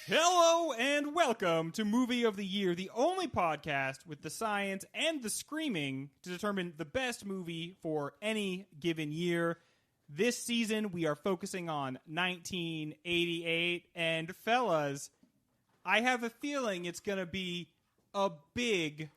Hello and welcome to Movie of the Year, the only podcast with the science and the screaming to determine the best movie for any given year. This season, we are focusing on 1988, and fellas, I have a feeling it's going to be a big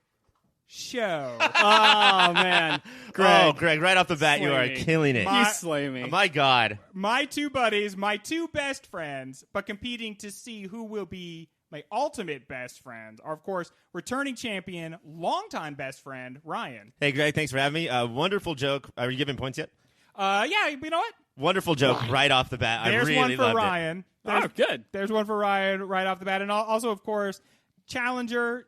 show. Oh, man. Oh, Greg, right off the bat, you are Slay me. killing it. You slay me. Oh, my God. My two buddies, my two best friends, but competing to see who will be my ultimate best friend are, of course, returning champion, longtime best friend, Ryan. Hey, Greg, thanks for having me. Wonderful joke. Are you giving points yet? Yeah, you know what? Wonderful joke right off the bat. There's I really one for loved Ryan. Oh, good. There's one for Ryan right off the bat. And also, of course, challenger,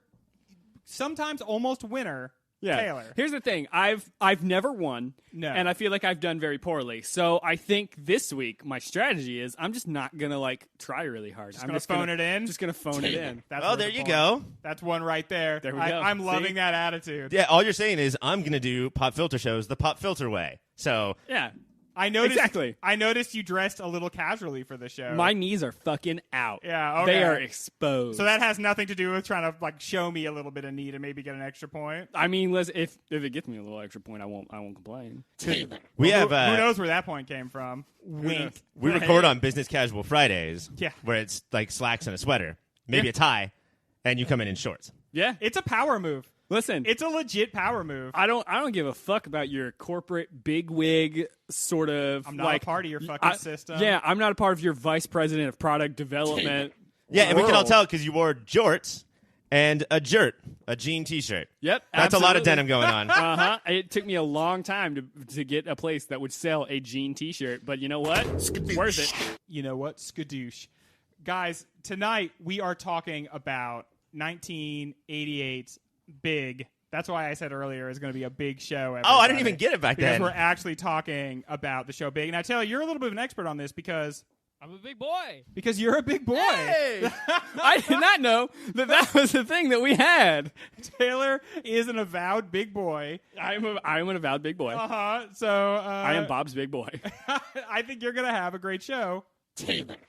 sometimes almost winner, Yeah. Taylor. Here's the thing. I've never won. No. And I feel like I've done very poorly. So I think this week my strategy is I'm just not going to try really hard. I'm gonna just phone it in? Just going to phone it in. That's Oh, worth there a you point. go. That's one right there. There we go. I'm See? loving that attitude. Yeah, all you're saying is I'm going to do pop filter shows the pop filter way. So, Yeah. I noticed. Exactly. I noticed you dressed a little casually for the show. My knees are fucking out. Yeah, okay. They are exposed. So that has nothing to do with trying to show me a little bit of need and maybe get an extra point. I mean, if it gets me a little extra point, I won't complain. we have. Who knows where that point came from? Wink. We record on Business Casual Fridays. Yeah. Where it's like slacks and a sweater, maybe a tie, and you come in shorts. Yeah. It's a power move. Listen. It's a legit power move. I don't give a fuck about your corporate bigwig sort of. I'm not a part of your fucking system. Yeah, I'm not a part of your vice president of product development. Yeah, and we can all world. tell because you wore jorts and a jean T-shirt. Yep, That's a lot of absolutely. denim going on. It took me a long time to get a place that would sell a jean T-shirt, but you know what? Worth it. You know what? Skadoosh. Guys, tonight we are talking about 1988's Big. That's why I said earlier it's going to be a big show. Oh, I didn't everybody. even get it back Because then. we're actually talking about the show Big. Now, Taylor, you're a little bit of an expert on this because I'm a big boy. you're a big boy. Hey! I did not know that was the thing that we had. Taylor is an avowed big boy. I'm an avowed big boy. So I am Bob's big boy. I think you're going to have a great show.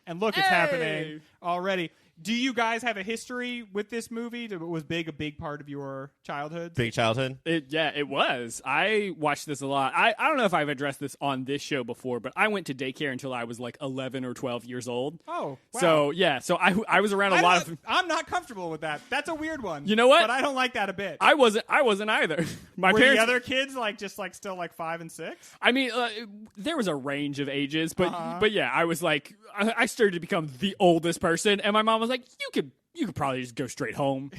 And look, it's happening already. Do you guys have a history with this movie? Was Big a big part of your childhood? Big childhood. It was. I watched this a lot. I don't know if I've addressed this on this show before, but I went to daycare until I was 11 or 12 years old. Oh, wow. So, yeah. So I was around a lot of... I'm not comfortable with that. That's a weird one. You know what? But I don't like that a bit. I wasn't either. My Were parents... the other kids still 5 and 6? I mean, there was a range of ages, but yeah, I was I started to become the oldest person, and my mom was like, you could probably just go straight home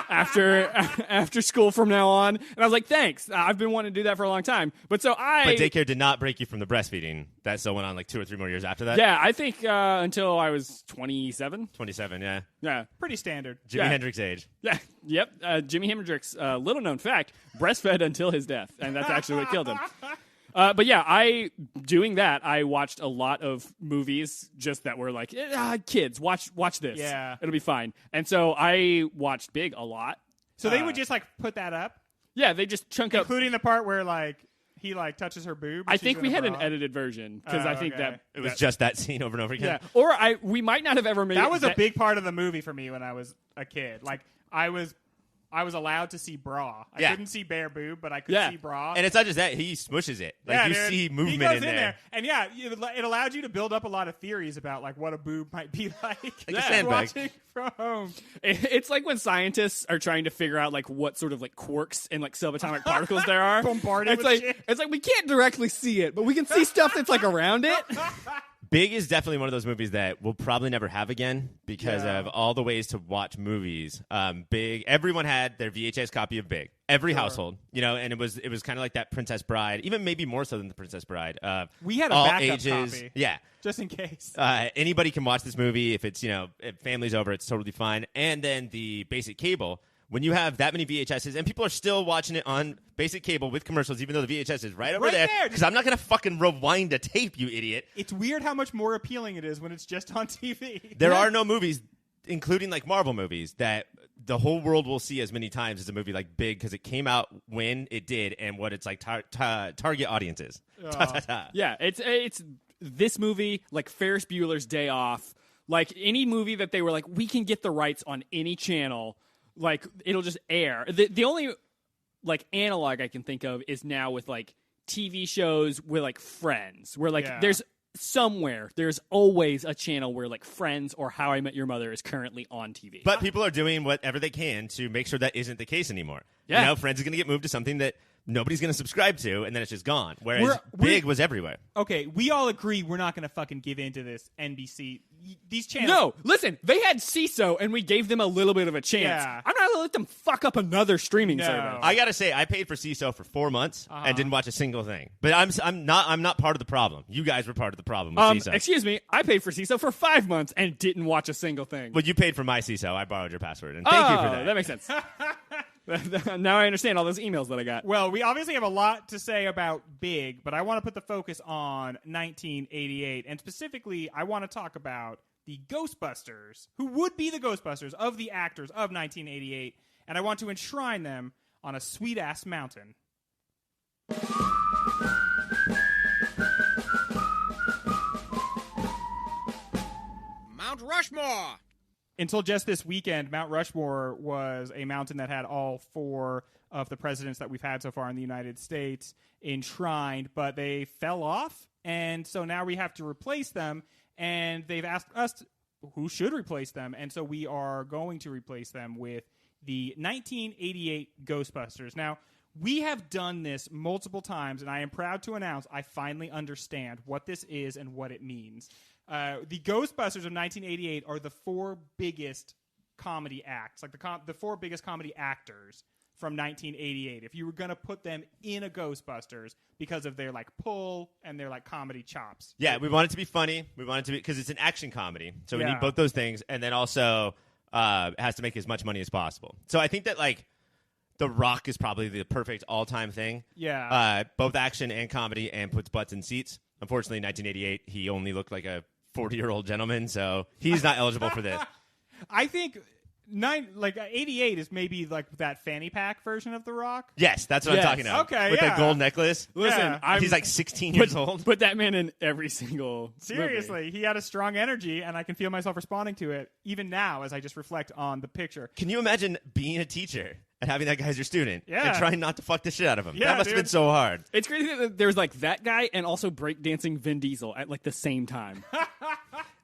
after school from now on. And I was like, thanks. I've been wanting to do that for a long time. But daycare did not break you from the breastfeeding. That still went on 2 or 3 more years after that. Yeah, I think until I was 27. 27, yeah. Yeah. Pretty standard. Jimi Hendrix age. Yeah. Yep. Jimi Hendrix, little known fact, breastfed until his death, and that's actually what killed him. But yeah, doing that, I watched a lot of movies just that were kids, watch this. Yeah. It'll be fine. And so I watched Big a lot. So they would just put that up, Yeah, they just chunk up. including the part where he touches her boob. I think we had an edited version because I think okay. that It was just that scene over and over yeah. again. Or we might not have ever made That was a big part of the movie for me when I was a kid. I was allowed to see bra. I Yeah. couldn't see bare boob, but I could Yeah. see bra. And it's not just that. He smushes it. Yeah, You dude. see movement he goes in there. And yeah, it allowed you to build up a lot of theories about what a boob might be like. a sandbag. Watching from home. It's like when scientists are trying to figure out what sort of quarks and subatomic particles there are. Bombarded It's with shit. it's we can't directly see it, but we can see stuff that's around it. Big is definitely one of those movies that we'll probably never have again because Yeah. of all the ways to watch movies. Big, everyone had their VHS copy of Big. Every household, and it was kind of like that Princess Bride, even maybe more so than the Princess Bride. We had a all backup ages, copy. yeah. Just in case. Anybody can watch this movie if it's if family's over, it's totally fine. And then the basic cable. When you have that many VHSs and people are still watching it on basic cable with commercials, even though the VHS is right over Right there, there. because I'm not going to fucking rewind a tape, you idiot. It's weird how much more appealing it is when it's just on TV. There are no movies including like Marvel movies, that the whole world will see as many times as a movie like Big because it came out when it did and what its like target audience is. Yeah, it's this movie, like Ferris Bueller's Day Off, like any movie that they were like, we can get the rights on any channel, like it'll just air. The only like analog I can think of is now with like TV shows with like Friends, where like there's always a channel where like Friends or How I Met Your Mother is currently on TV. But people are doing whatever they can to make sure that isn't the case anymore. Yeah. You know, Friends is going to get moved to something that nobody's going to subscribe to, and then it's just gone. Whereas Big was everywhere. Okay, we all agree we're not going to fucking give in to this NBC. These channels. No, listen, they had CISO and we gave them a little bit of a chance. Yeah. I'm not going to let them fuck up another streaming service. I gotta say, I paid for CISO for 4 months and didn't watch a single thing. But I'm not part of the problem. You guys were part of the problem with CISO. Excuse me, I paid for CISO for 5 months and didn't watch a single thing. But you paid for my CISO. I borrowed your password, and thank you for that. That makes sense. Now I understand all those emails that I got. Well, we obviously have a lot to say about Big, but I want to put the focus on 1988. And specifically, I want to talk about the Ghostbusters, who would be the Ghostbusters of the actors of 1988. And I want to enshrine them on a sweet-ass mountain. Mount Rushmore! Until just this weekend, Mount Rushmore was a mountain that had all 4 of the presidents that we've had so far in the United States enshrined, but they fell off, and so now we have to replace them, and they've asked us who should replace them, and so we are going to replace them with the 1988 Ghostbusters. Now, we have done this multiple times, and I am proud to announce I finally understand what this is and what it means. The Ghostbusters of 1988 are the 4 biggest comedy acts, like the 4 biggest comedy actors from 1988. If you were going to put them in a Ghostbusters because of their like pull and their like comedy chops. Yeah, we want it to be funny. We want it to be because it's an action comedy, so we need both those things, and then also it has to make as much money as possible. So I think that like The Rock is probably the perfect all-time thing. Yeah, both action and comedy, and puts butts in seats. Unfortunately, in 1988, he only looked like a 40-year-old gentleman, so he's not eligible for this. I think 88 is maybe like that fanny pack version of The Rock. Yes, that's what I'm talking about. Okay, with yeah. the gold necklace. Listen, He's like 16 years old. Put that man in every single Seriously, movie. he had a strong energy, and I can feel myself responding to it even now as I just reflect on the picture. Can you imagine being a teacher and having that guy as your student and Yeah. trying not to fuck the shit out of him? Yeah, that must have dude. been so hard. It's crazy that there's like that guy and also breakdancing Vin Diesel at like the same time.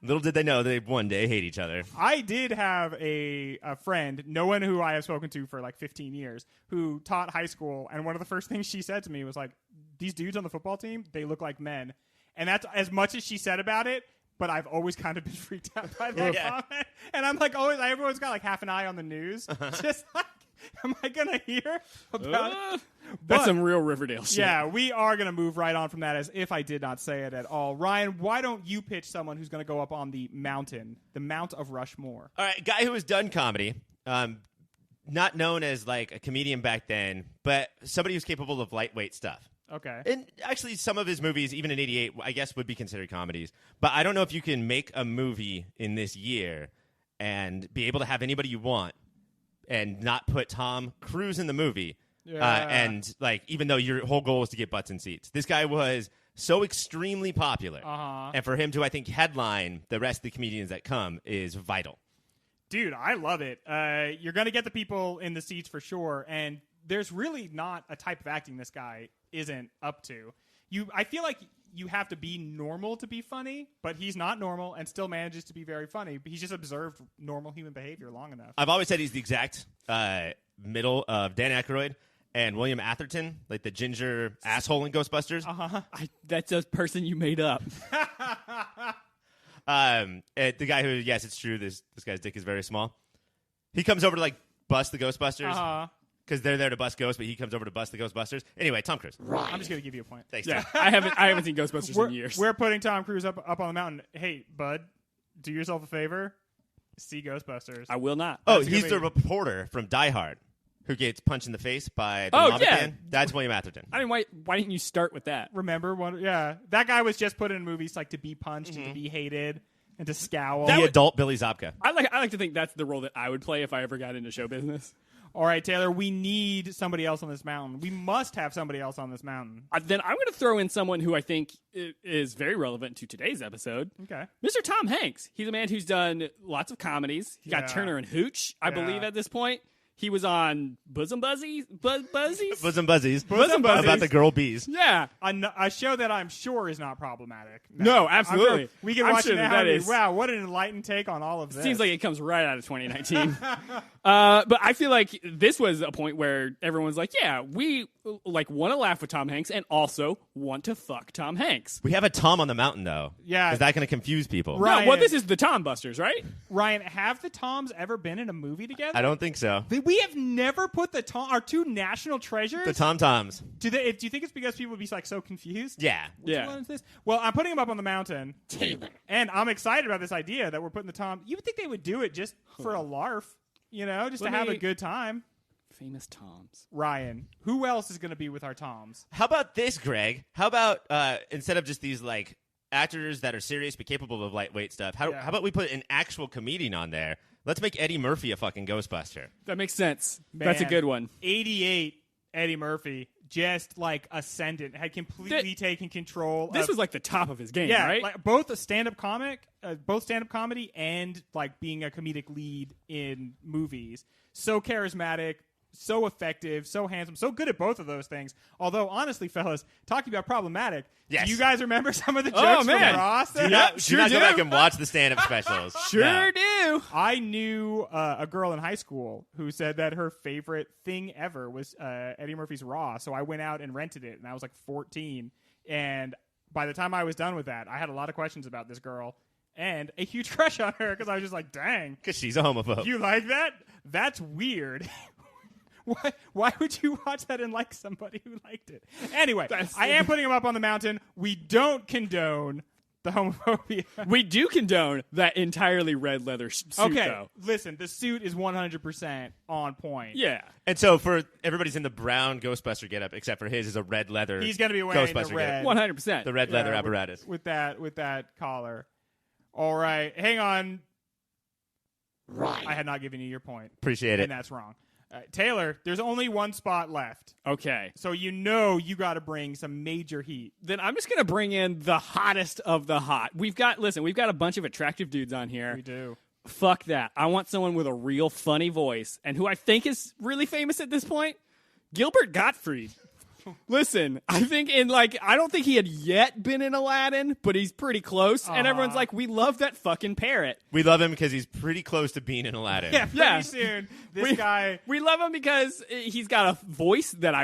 Little did they know they'd one day hate each other. I did have a friend, no one who I have spoken to for like 15 years, who taught high school, and one of the first things she said to me was like, these dudes on the football team, they look like men. And that's as much as she said about it, but I've always kind of been freaked out by that comment. And I'm like, everyone's got like half an eye on the news. Just like, am I going to hear about it? That's But- some real Riverdale shit. Yeah, we are going to move right on from that as if I did not say it at all. Ryan, why don't you pitch someone who's going to go up on the mountain, the Mount of Rushmore? All right, guy who has done comedy, not known as like a comedian back then, but somebody who's capable of lightweight stuff. Okay. And actually, some of his movies, even in '88, I guess would be considered comedies. But I don't know if you can make a movie in this year and be able to have anybody you want and not put Tom Cruise in the movie. Yeah. And like, even though your whole goal is to get butts in seats, this guy was so extremely popular. And for him to, I think, headline the rest of the comedians that come is vital. Dude, I love it. You're going to get the people in the seats for sure, and there's really not a type of acting this guy isn't up to. I feel like you have to be normal to be funny, but he's not normal and still manages to be very funny. He's just observed normal human behavior long enough. I've always said he's the exact middle of Dan Aykroyd and William Atherton, like the ginger asshole in Ghostbusters. That's a person you made up. The guy who, yes, it's true, this guy's dick is very small. He comes over to like bust the Ghostbusters because they're there to bust ghosts, but he comes over to bust the Ghostbusters. Anyway, Tom Cruise. I'm just going to give you a point. Thanks. Yeah, Tom. I haven't seen Ghostbusters in years. We're putting Tom Cruise up on the mountain. Hey, bud, do yourself a favor. See Ghostbusters. I will not. Oh, That's he's gonna the be- reporter from Die Hard who gets punched in the face by the Oh, Muppet yeah. Man. That's William Atherton. I mean, why didn't you start with that? Remember one? Yeah, that guy was just put in movies like to be punched and to be hated. and to scowl. The adult Billy Zabka. I like to think that's the role that I would play if I ever got into show business. All right, Taylor, we need somebody else on this mountain. We must have somebody else on this mountain. Then I'm going to throw in someone who I think is very relevant to today's episode. Okay. Mr. Tom Hanks. He's a man who's done lots of comedies. He got Yeah. Turner and Hooch, I Yeah. believe, at this point. He was on Bosom Buzzies? Buzzies? Bosom Buzzies. Bosom Buzzies. About the girl bees. Yeah. A show that I'm sure is not problematic. No, absolutely. I'm sure we can I'm watch sure it now. that and be, is. wow, what an enlightened take on all of this. Seems like it comes right out of 2019. But I feel like this was a point where everyone's like, yeah, we want to laugh with Tom Hanks and also want to fuck Tom Hanks. We have a Tom on the mountain, though. Yeah. Is that going to confuse people? Right. No, well, this is the Tom Busters, right? Ryan, have the Toms ever been in a movie together? I don't think so. We have never put our two national treasures. The Tom Toms. Do you think it's because people would be like so confused? Yeah. Which one is this? Well, I'm putting them up on the mountain, and I'm excited about this idea that we're putting the Tom. You would think they would do it just for a larf, just to have a good time. Famous Toms. Ryan, who else is going to be with our Toms? How about this, Greg? How about instead of just these like actors that are serious but capable of lightweight stuff, how about we put an actual comedian on there? Let's make Eddie Murphy a fucking Ghostbuster. That makes sense. That's a Man, good one. 88, Eddie Murphy, just like ascendant, had completely taken control. This of, was like the top of his game, yeah, right? like both a stand-up comedy and like being a comedic lead in movies. So charismatic, so effective, so handsome, so good at both of those things. Although, honestly, fellas, talking about problematic, Yes. do you guys remember some of the Oh, jokes man. from Ross? Do not sure go back do. and watch the stand-up specials. Sure No. do. I knew a girl in high school who said that her favorite thing ever was Eddie Murphy's Raw. So I went out and rented it, and I was like 14. And by the time I was done with that, I had a lot of questions about this girl and a huge crush on her because I was just like, dang, Because she's a homophobe. you like that? That's weird. Why would you watch that and like somebody who liked it? Anyway, I am putting him up on the mountain. We don't condone the homophobia. We do condone that entirely red leather suit, Okay, though. listen, the suit is 100% on point. Yeah. And so for everybody's in the brown Ghostbuster getup, except for his is a red leather. He's going to be wearing Ghostbuster the red. 100%. The red leather Yeah, apparatus. with that collar. All right, hang on. Right. I had not given you your point, Appreciate it. and that's wrong. Taylor, there's only one spot left, Okay. so you got to bring some major heat. Then I'm just going to bring in the hottest of the hot. We've got a bunch of attractive dudes on here. We do. Fuck that. I want someone with a real funny voice and who I think is really famous at this point. Gilbert Gottfried. Listen, I don't think he had yet been in Aladdin, but he's pretty close. And everyone's like, we love that fucking parrot. We love him because he's pretty close to being in Aladdin. Yeah, pretty Yeah. soon. This guy. We love him because he's got a voice that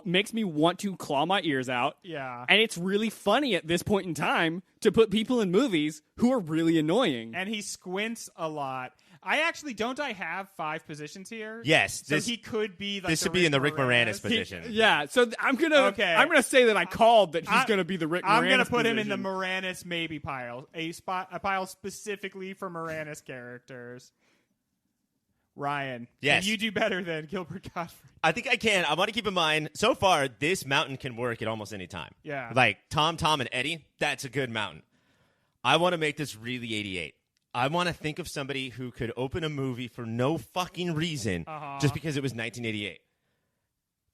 makes me want to claw my ears out. Yeah. And it's really funny at this point in time to put people in movies who are really annoying. And he squints a lot. Don't I have 5 positions here? Yes. So he could be like this should be in the Rick Moranis position. Yeah, so I'm gonna say that I called that he's gonna be the Rick Moranis I'm gonna put him in the position. Moranis maybe pile. A pile specifically for Moranis characters. Ryan, Yes. can you do better than Gilbert Gottfried? I think I can. I want to keep in mind, so far, this mountain can work at almost any time. Yeah. Like Tom, and Eddie, that's a good mountain. I want to make this really 88. I want to think of somebody who could open a movie for no fucking reason just because it was 1988.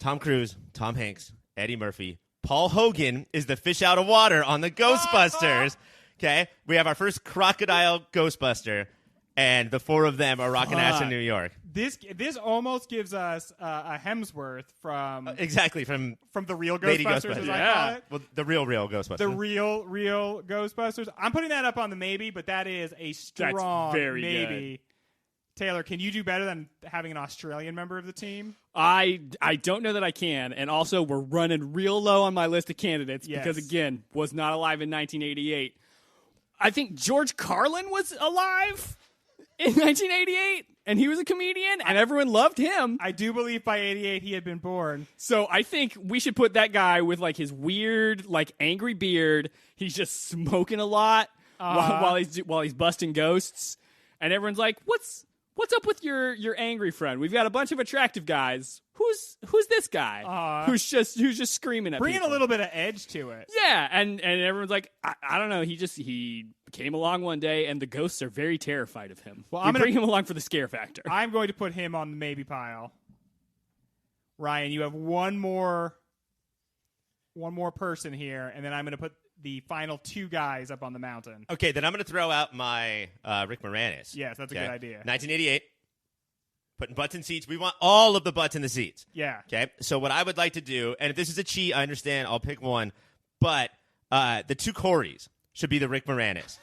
Tom Cruise, Tom Hanks, Eddie Murphy, Paul Hogan is the fish out of water on the Ghostbusters. Okay? We have our first crocodile Ghostbuster, and the 4 of them are rocking ass in New York. This almost gives us a Hemsworth from Exactly, from the real Lady Ghostbusters, Ghostbusters. as I Yeah. call it. well, the real Ghostbuster. The real Ghostbusters. I'm putting that up on the maybe, but that is a strong very maybe. Taylor, can you do better than having an Australian member of the team? I don't know that I can, and also we're running real low on my list of candidates Yes. because again, was not alive in 1988. I think George Carlin was alive in 1988, and he was a comedian, and everyone loved him. I do believe by 88 he had been born. So I think we should put that guy with like his weird, like angry beard. He's just smoking a lot while he's busting ghosts, and everyone's like, "What's up with your angry friend? We've got a bunch of attractive guys. Who's this guy who's just screaming at Bringing people?" a little bit of edge to it. Yeah, and everyone's like, I don't know. He came along one day, and the ghosts are very terrified of him. Well, We I'm gonna- bring him along for the scare factor. I'm going to put him on the maybe pile. Ryan, you have one more person here, and then I'm going to put the final 2 guys up on the mountain. Okay, then I'm going to throw out my Rick Moranis. Yes, that's a good idea. 1988. Putting butts in seats. We want all of the butts in the seats. Yeah. Okay, so what I would like to do, and if this is a cheat, I understand. I'll pick one, but the 2 Corys should be the Rick Moranis.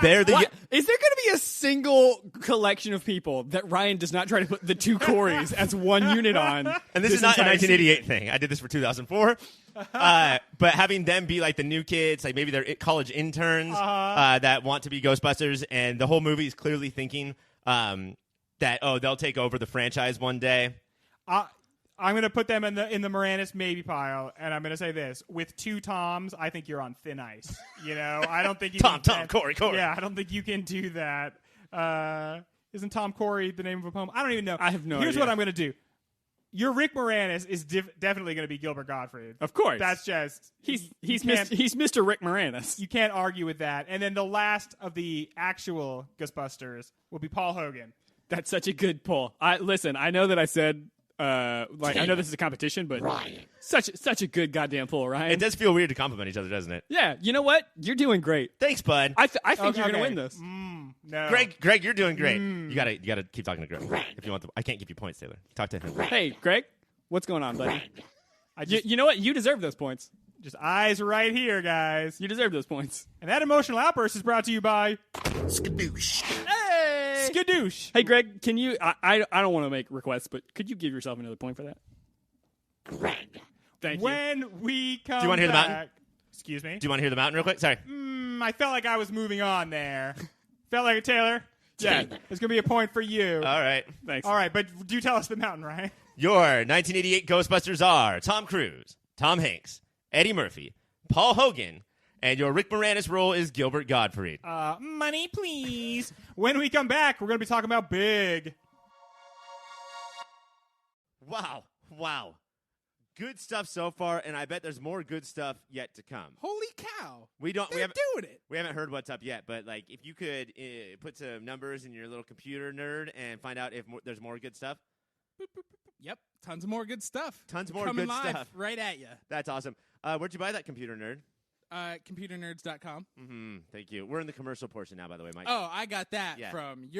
They're the What? Is there going to be a single collection of people that Ryan does not try to put the 2 Corys as one unit on? and this is not a entire 1988 thing. I did this for 2004. But having them be like the new kids, like maybe they're college interns that want to be Ghostbusters, and the whole movie is clearly thinking that they'll take over the franchise one day. I'm going to put them in the Moranis maybe pile, and I'm going to say this: with 2 Toms, I think you're on thin ice. You know, I don't think you Tom, can, Corey. Yeah, I don't think you can do that. Isn't Tom Corey the name of a poem? I don't even know. I have no Here's idea. what I'm going to do. Your Rick Moranis is definitely going to be Gilbert Gottfried. Of course. That's just he's can't- Mr. Rick Moranis. you can't argue with that. And then the last of the actual Ghostbusters will be Paul Hogan. That's such a good pull. Listen, I know that I said I know this is a competition, but such a good goddamn pull, Ryan. It does feel weird to compliment each other, doesn't it? Yeah, you know what? You're doing great. Thanks, bud. I think you're Okay. going to win this. No. Greg, you're doing great. You gotta keep talking to Greg if you want. I can't give you points, Taylor. Talk to him. Hey, Greg, what's going on, buddy? I just, You know what? You deserve those points. just eyes right here, guys. You deserve those points. And that emotional outburst is brought to you by Hey, Skadoosh. hey, Greg, can you? I don't want to make requests, but could you give yourself another point for that? Thank you. When we come Do you wanna hear the back, mountain? Excuse me. Do you want to hear the mountain real quick? Sorry. I felt like I was moving on there. Felt like it, Taylor? Yeah. There's going to be a point for you. All right. Thanks. All right, but do tell us the mountain, right? Your 1988 Ghostbusters are Tom Cruise, Tom Hanks, Eddie Murphy, Paul Hogan, and your Rick Moranis role is Gilbert Gottfried. Money, please. When we come back, we're going to be talking about Big. Wow. Good stuff so far, and I bet there's more good stuff yet to come. Holy cow! We They're haven't doing it. we haven't heard what's up yet, but like if you could put some numbers in your little computer nerd and find out if there's more good stuff. Yep, tons of more good stuff. Tons more Coming good live stuff. right at you. That's awesome. Where'd you buy that computer nerd? Computernerds.com. Thank you. We're in the commercial portion now, by the way, Mike. Oh, I got that Yeah. from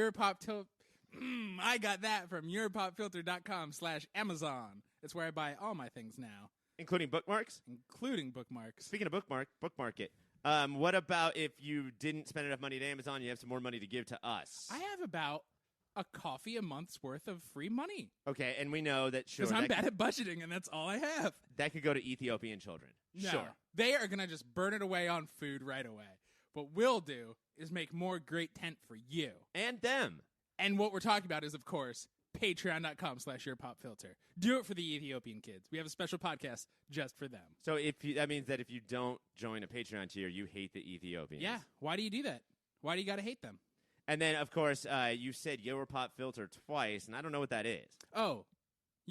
I got that from yourpopfilter.com/Amazon. It's where I buy all my things now, Including bookmarks? including bookmarks. Speaking of bookmark it. What about if you didn't spend enough money at Amazon, you have some more money to give to us? I have about a coffee a month's worth of free money Okay, and we know that sure because I'm that, bad at budgeting, and that's all I have. that could go to Ethiopian children. No, Sure. they are gonna just burn it away on food right away. What we'll do is make more great tent for you. And them. And what we're talking about is, of course, patreon.com/yourpopfilter. Do it for the Ethiopian kids. We have a special podcast just for them. So that means that if you don't join a Patreon tier, you hate the Ethiopians. Yeah. Why do you do that? Why do you got to hate them? And then, of course, you said Your Pop Filter twice, and I don't know what that is. Oh,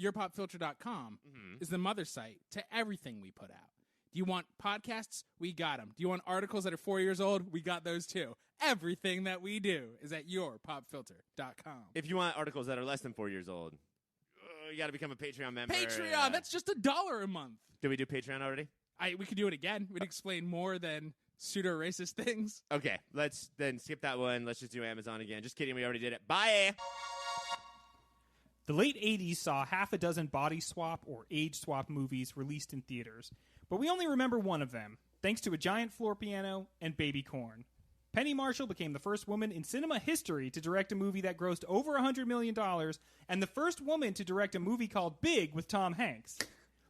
yourpopfilter.com is the mother site to everything we put out. Do you want podcasts? We got them. Do you want articles that are 4 years old? We got those too. Everything that we do is at yourpopfilter.com. If you want articles that are less than 4 years old, you got to become a Patreon member. Patreon, that's just $1 a month. Did we do Patreon already? We could do it again. We'd explain more than pseudo-racist things. Okay, let's then skip that one. Let's just do Amazon again. Just kidding, we already did it. Bye! The late 80s saw half a dozen body swap or age swap movies released in theaters, but we only remember one of them, thanks to a giant floor piano and baby corn. Penny Marshall became the first woman in cinema history to direct a movie that grossed over $100 million, and the first woman to direct a movie called Big with Tom Hanks.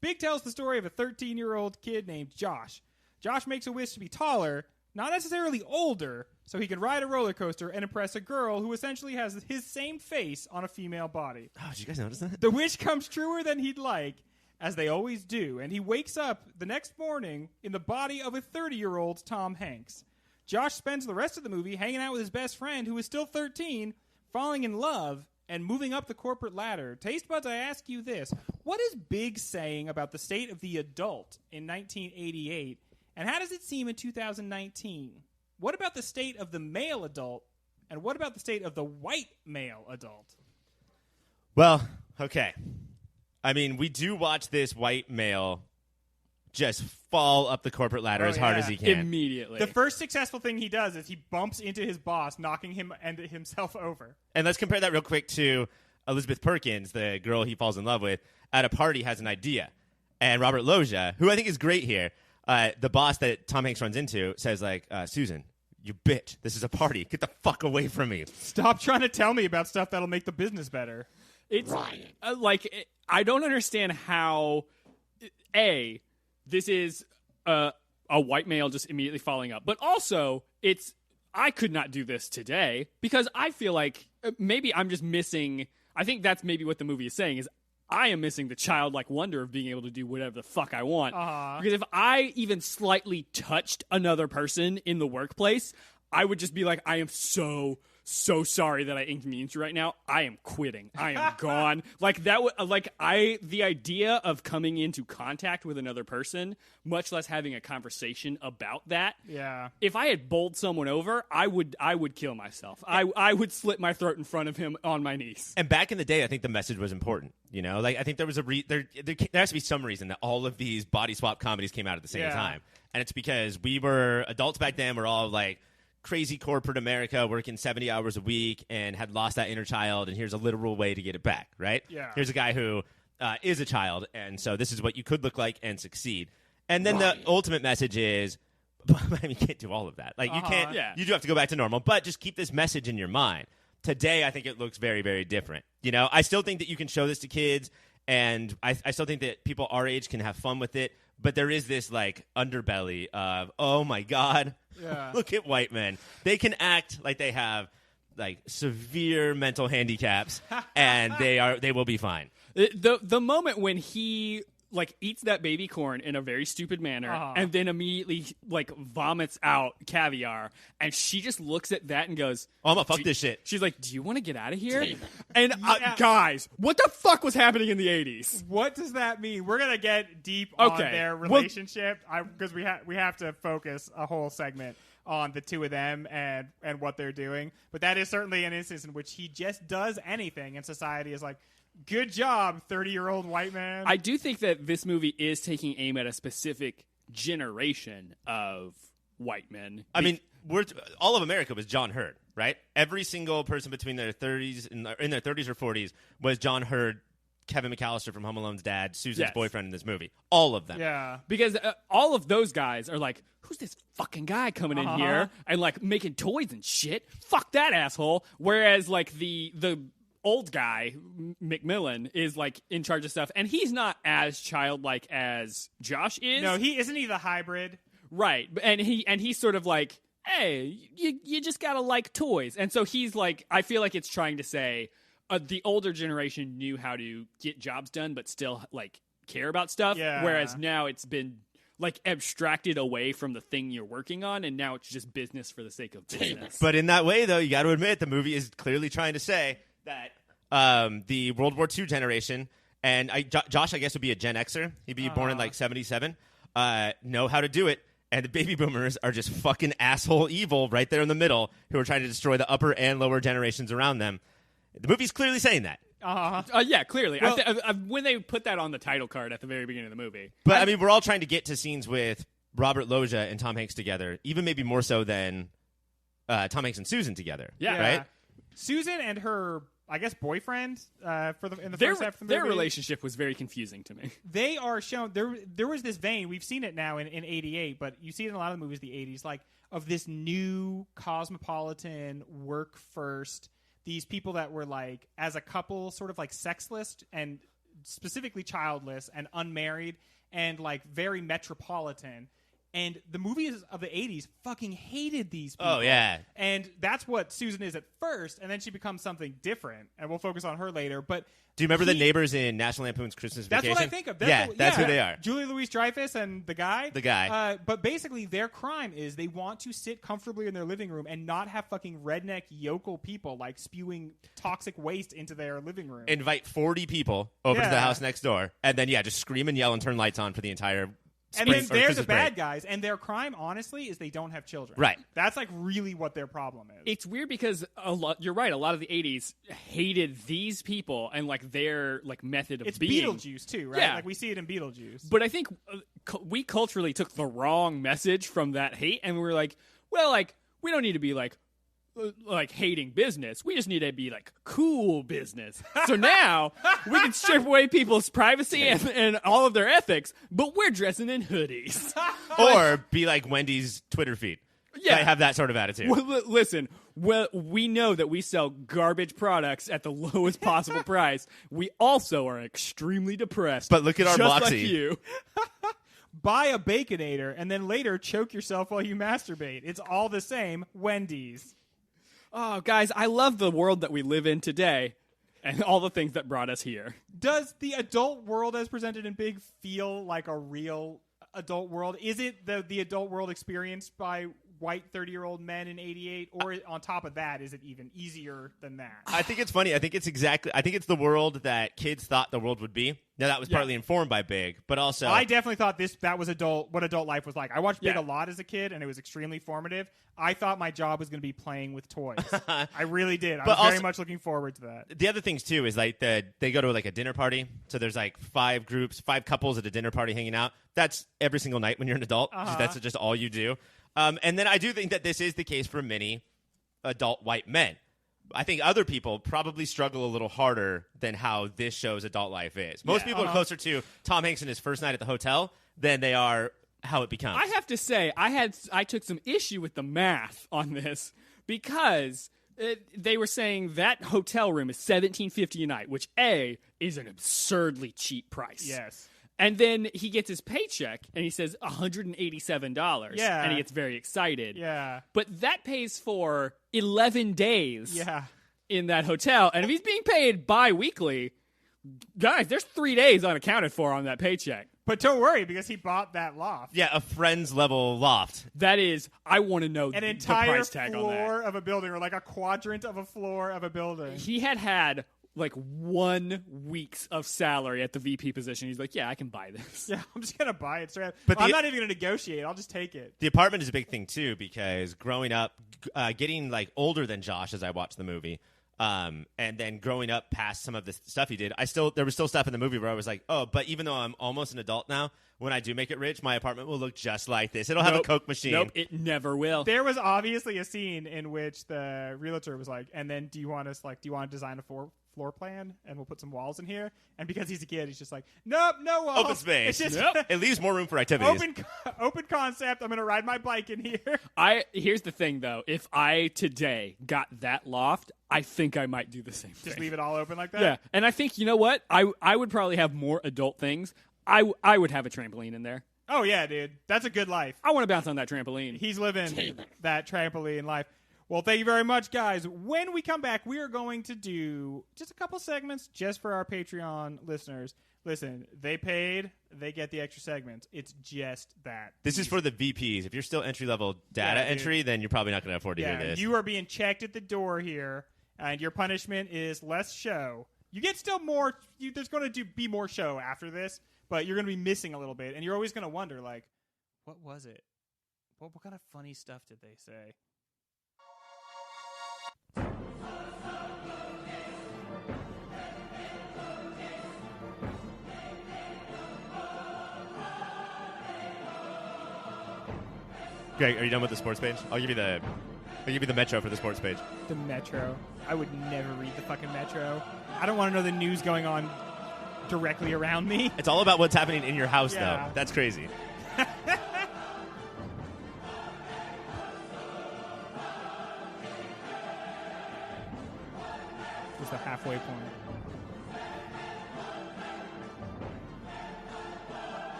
Big tells the story of a 13-year-old kid named Josh. Josh makes a wish to be taller, not necessarily older, so he can ride a roller coaster and impress a girl who essentially has his same face on a female body. Oh, did you guys notice that? The wish comes truer than he'd like, as they always do, and he wakes up the next morning in the body of a 30-year-old Tom Hanks. Josh spends the rest of the movie hanging out with his best friend, who is still 13, falling in love, and moving up the corporate ladder. Taste buds, I ask you this. What is Big saying about the state of the adult in 1988, and how does it seem in 2019? what about the state of the male adult, and what about the state of the white male adult? Well, okay. I mean, we do watch this white male just fall up the corporate ladder Oh, as hard yeah. as he can. Immediately. The first successful thing he does is he bumps into his boss, knocking him and himself over. And let's compare that real quick to Elizabeth Perkins, the girl he falls in love with, at a party has an idea. And Robert Loggia, who I think is great here, the boss that Tom Hanks runs into, says, like, Susan, you bitch. This is a party. Get the fuck away from me. Stop trying to tell me about stuff that'll make the business better. It's I don't understand how this is a white male just immediately falling up, but also I could not do this today because I feel like maybe I'm just missing. I think that's maybe what the movie is saying is I am missing the childlike wonder of being able to do whatever the fuck I want. Because if I even slightly touched another person in the workplace, I would just be like, I am so sorry that I inconvenienced you right now. I am quitting. I am gone. Like that would the idea of coming into contact with another person, much less having a conversation about that. Yeah. If I had bowled someone over, I would kill myself. I would slit my throat in front of him on my knees. And back in the day, I think the message was important. You know, like I think there was there has to be some reason that all of these body swap comedies came out at the same time, and it's because we were adults back then. We're all like crazy corporate America working 70 hours a week and had lost that inner child, and here's a literal way to get it back, right? Yeah. Here's a guy who is a child, and so this is what you could look like and succeed. And then the ultimate message is, I mean, you can't do all of that. Like, you can't, you do have to go back to normal, but just keep this message in your mind. Today, I think it looks very, very different. You know, I still think that you can show this to kids, and I still think that people our age can have fun with it, but there is this, like, underbelly of, oh, my God, look at white men. They can act like they have, like, severe mental handicaps, and they will be fine. The moment when he like eats that baby corn in a very stupid manner and then immediately like vomits out caviar, and she just looks at that and goes, oh, I'm gonna fuck this shit. She's like, do you want to get out of here? And guys, what the fuck was happening in the 80s? What does that mean? We're gonna get deep on their relationship because we have to focus a whole segment on the two of them and what they're doing. But that is certainly an instance in which he just does anything, and society is like, good job, 30-year-old white man. I do think that this movie is taking aim at a specific generation of white men. I mean, all of America was John Hurt, right? Every single person between their 30s in their 30s or 40s was John Hurt, Kevin McAllister from Home Alone's dad, Susan's boyfriend in this movie. All of them. Yeah. Because all of those guys are like, who's this fucking guy coming in here and like making toys and shit? Fuck that asshole. Whereas like the old guy, McMillan, is like in charge of stuff, and he's not as childlike as Josh is. No, isn't he the hybrid? Right. And he's sort of like, hey, you just gotta like toys. And so he's like, I feel like it's trying to say the older generation knew how to get jobs done but still like care about stuff. Yeah. Whereas now it's been like abstracted away from the thing you're working on, and now it's just business for the sake of business. But in that way, though, you got to admit the movie is clearly trying to say that the World War II generation, and Josh, I guess, would be a Gen Xer. He'd be born in like 77. Know how to do it. And the baby boomers are just fucking asshole evil right there in the middle, who are trying to destroy the upper and lower generations around them. The movie's clearly saying that. Yeah, clearly. Well, when they put that on the title card at the very beginning of the movie. But, I mean, we're all trying to get to scenes with Robert Loggia and Tom Hanks together, even maybe more so than Tom Hanks and Susan together. Yeah. Right? Susan and her, I guess, boyfriend in the Their, first half of the movie. their relationship was very confusing to me. They are shown there was this vein, we've seen it now in 88, but you see it in a lot of the movies of the 80s, like of this new cosmopolitan work first, these people that were like as a couple sort of like sexless and specifically childless and unmarried and like very metropolitan. And the movies of the 80s fucking hated these people. Oh, yeah. And that's what Susan is at first, and then she becomes something different, and we'll focus on her later. But do you remember the neighbors in National Lampoon's Christmas that's Vacation? what I think of. That's who they are. Julie Louis-Dreyfus and the guy. The guy. But basically, their crime is they want to sit comfortably in their living room and not have fucking redneck yokel people like spewing toxic waste into their living room. Invite 40 people over to the house next door, and then, just scream and yell and turn lights on for the entire And then or they're the Christmas break. bad guys, and their crime, honestly, is they don't have children. Right. That's like really what their problem is. It's weird because you're right. A lot of the '80s hated these people and like their like method of It's being. Beetlejuice too, right? Yeah. Like we see it in Beetlejuice. But I think we culturally took the wrong message from that hate, and we were like, well, like we don't need to be like hating business. We just need to be like cool business. So now we can strip away people's privacy and all of their ethics, but we're dressing in hoodies. Or be like Wendy's Twitter feed. Yeah. I have that sort of attitude. Well, listen, well, we know that we sell garbage products at the lowest possible price. We also are extremely depressed. But look at our just Moxie. like you. Buy a Baconator and then later choke yourself while you masturbate. It's all the same. Wendy's. Oh, guys, I love the world that we live in today and all the things that brought us here. Does the adult world as presented in Big feel like a real adult world? Is it the adult world experienced by white 30-year-old men in 88? Or on top of that, is it even easier than that? I think it's funny. I think it's the world that kids thought the world would be. Now, that was partly informed by Big, but also... I definitely thought that was what adult life was like. I watched Big Yeah. a lot as a kid, and it was extremely formative. I thought my job was going to be playing with toys. I really did. I But was very also- much looking forward to that. The other things, too, is like they go to like a dinner party. So there's like 5 couples at a dinner party hanging out. That's every single night when you're an adult. That's just all you do. And then I do think that this is the case for many adult white men. I think other people probably struggle a little harder than how this show's adult life is. Most people are closer to Tom Hanks in his first night at the hotel than they are how it becomes. I have to say, I took some issue with the math on this because they were saying that hotel room is $17.50 a night, which is an absurdly cheap price. Yes. And then he gets his paycheck and he says $187. Yeah. And he gets very excited. Yeah. But that pays for 11 days Yeah. in that hotel. And if he's being paid bi-weekly, guys, there's 3 days unaccounted for on that paycheck. But don't worry, because he bought that loft. Yeah, a friend's level loft. That is, I want to know An the entire price tag on that. floor of a building, or like a quadrant of a floor of a building. He had like 1 week's of salary at the VP position. He's like, yeah, I can buy this. Yeah, I'm just going to buy it straight up. But I'm the- not even going to negotiate. I'll just take it. The apartment is a big thing, too, because growing up, getting like older than Josh as I watched the movie, and then growing up past some of the stuff he did, there was still stuff in the movie where I was like, oh, but even though I'm almost an adult now, when I do make it rich, my apartment will look just like this. It'll have a Coke machine. Nope, it never will. There was obviously a scene in which the realtor was like, and then do you want to design a floor plan and we'll put some walls in here? And because he's a kid, he's just like, nope, no walls. Open space. It's just It leaves more room for activities. open concept. I'm going to ride my bike in here. Here's the thing, though. If I today got that loft, I think I might do the same thing. Just leave it all open like that? Yeah, and I think, you know what? I would probably have more adult things. I would have a trampoline in there. Oh, yeah, dude. That's a good life. I want to bounce on that trampoline. He's living that trampoline life. Well, thank you very much, guys. When we come back, we are going to do just a couple segments just for our Patreon listeners. Listen, they paid, they get the extra segments. It's just that. This is for the VPs. If you're still entry-level data Yeah, dude. entry, then you're probably not going to afford to hear this. You are being checked at the door here, and your punishment is less show. You get still more. There's going to be more show after this, but you're going to be missing a little bit, and you're always going to wonder, like, what was it? What kind of funny stuff did they say? Greg, are you done with the sports page? I'll give you the Metro for the sports page. The Metro. I would never read the fucking Metro. I don't want to know the news going on directly around me. It's all about what's happening in your house, Yeah. though. That's crazy. Just the halfway point.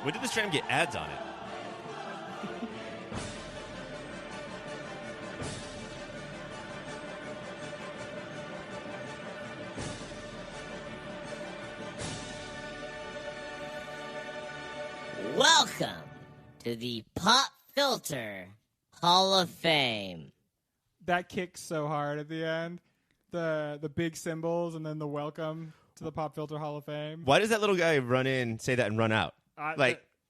When did this tram get ads on it? Welcome to the Pop Filter Hall of Fame. That kicks so hard at the end. The big symbols and then the welcome to the Pop Filter Hall of Fame. Why does that little guy run in, say that, and run out?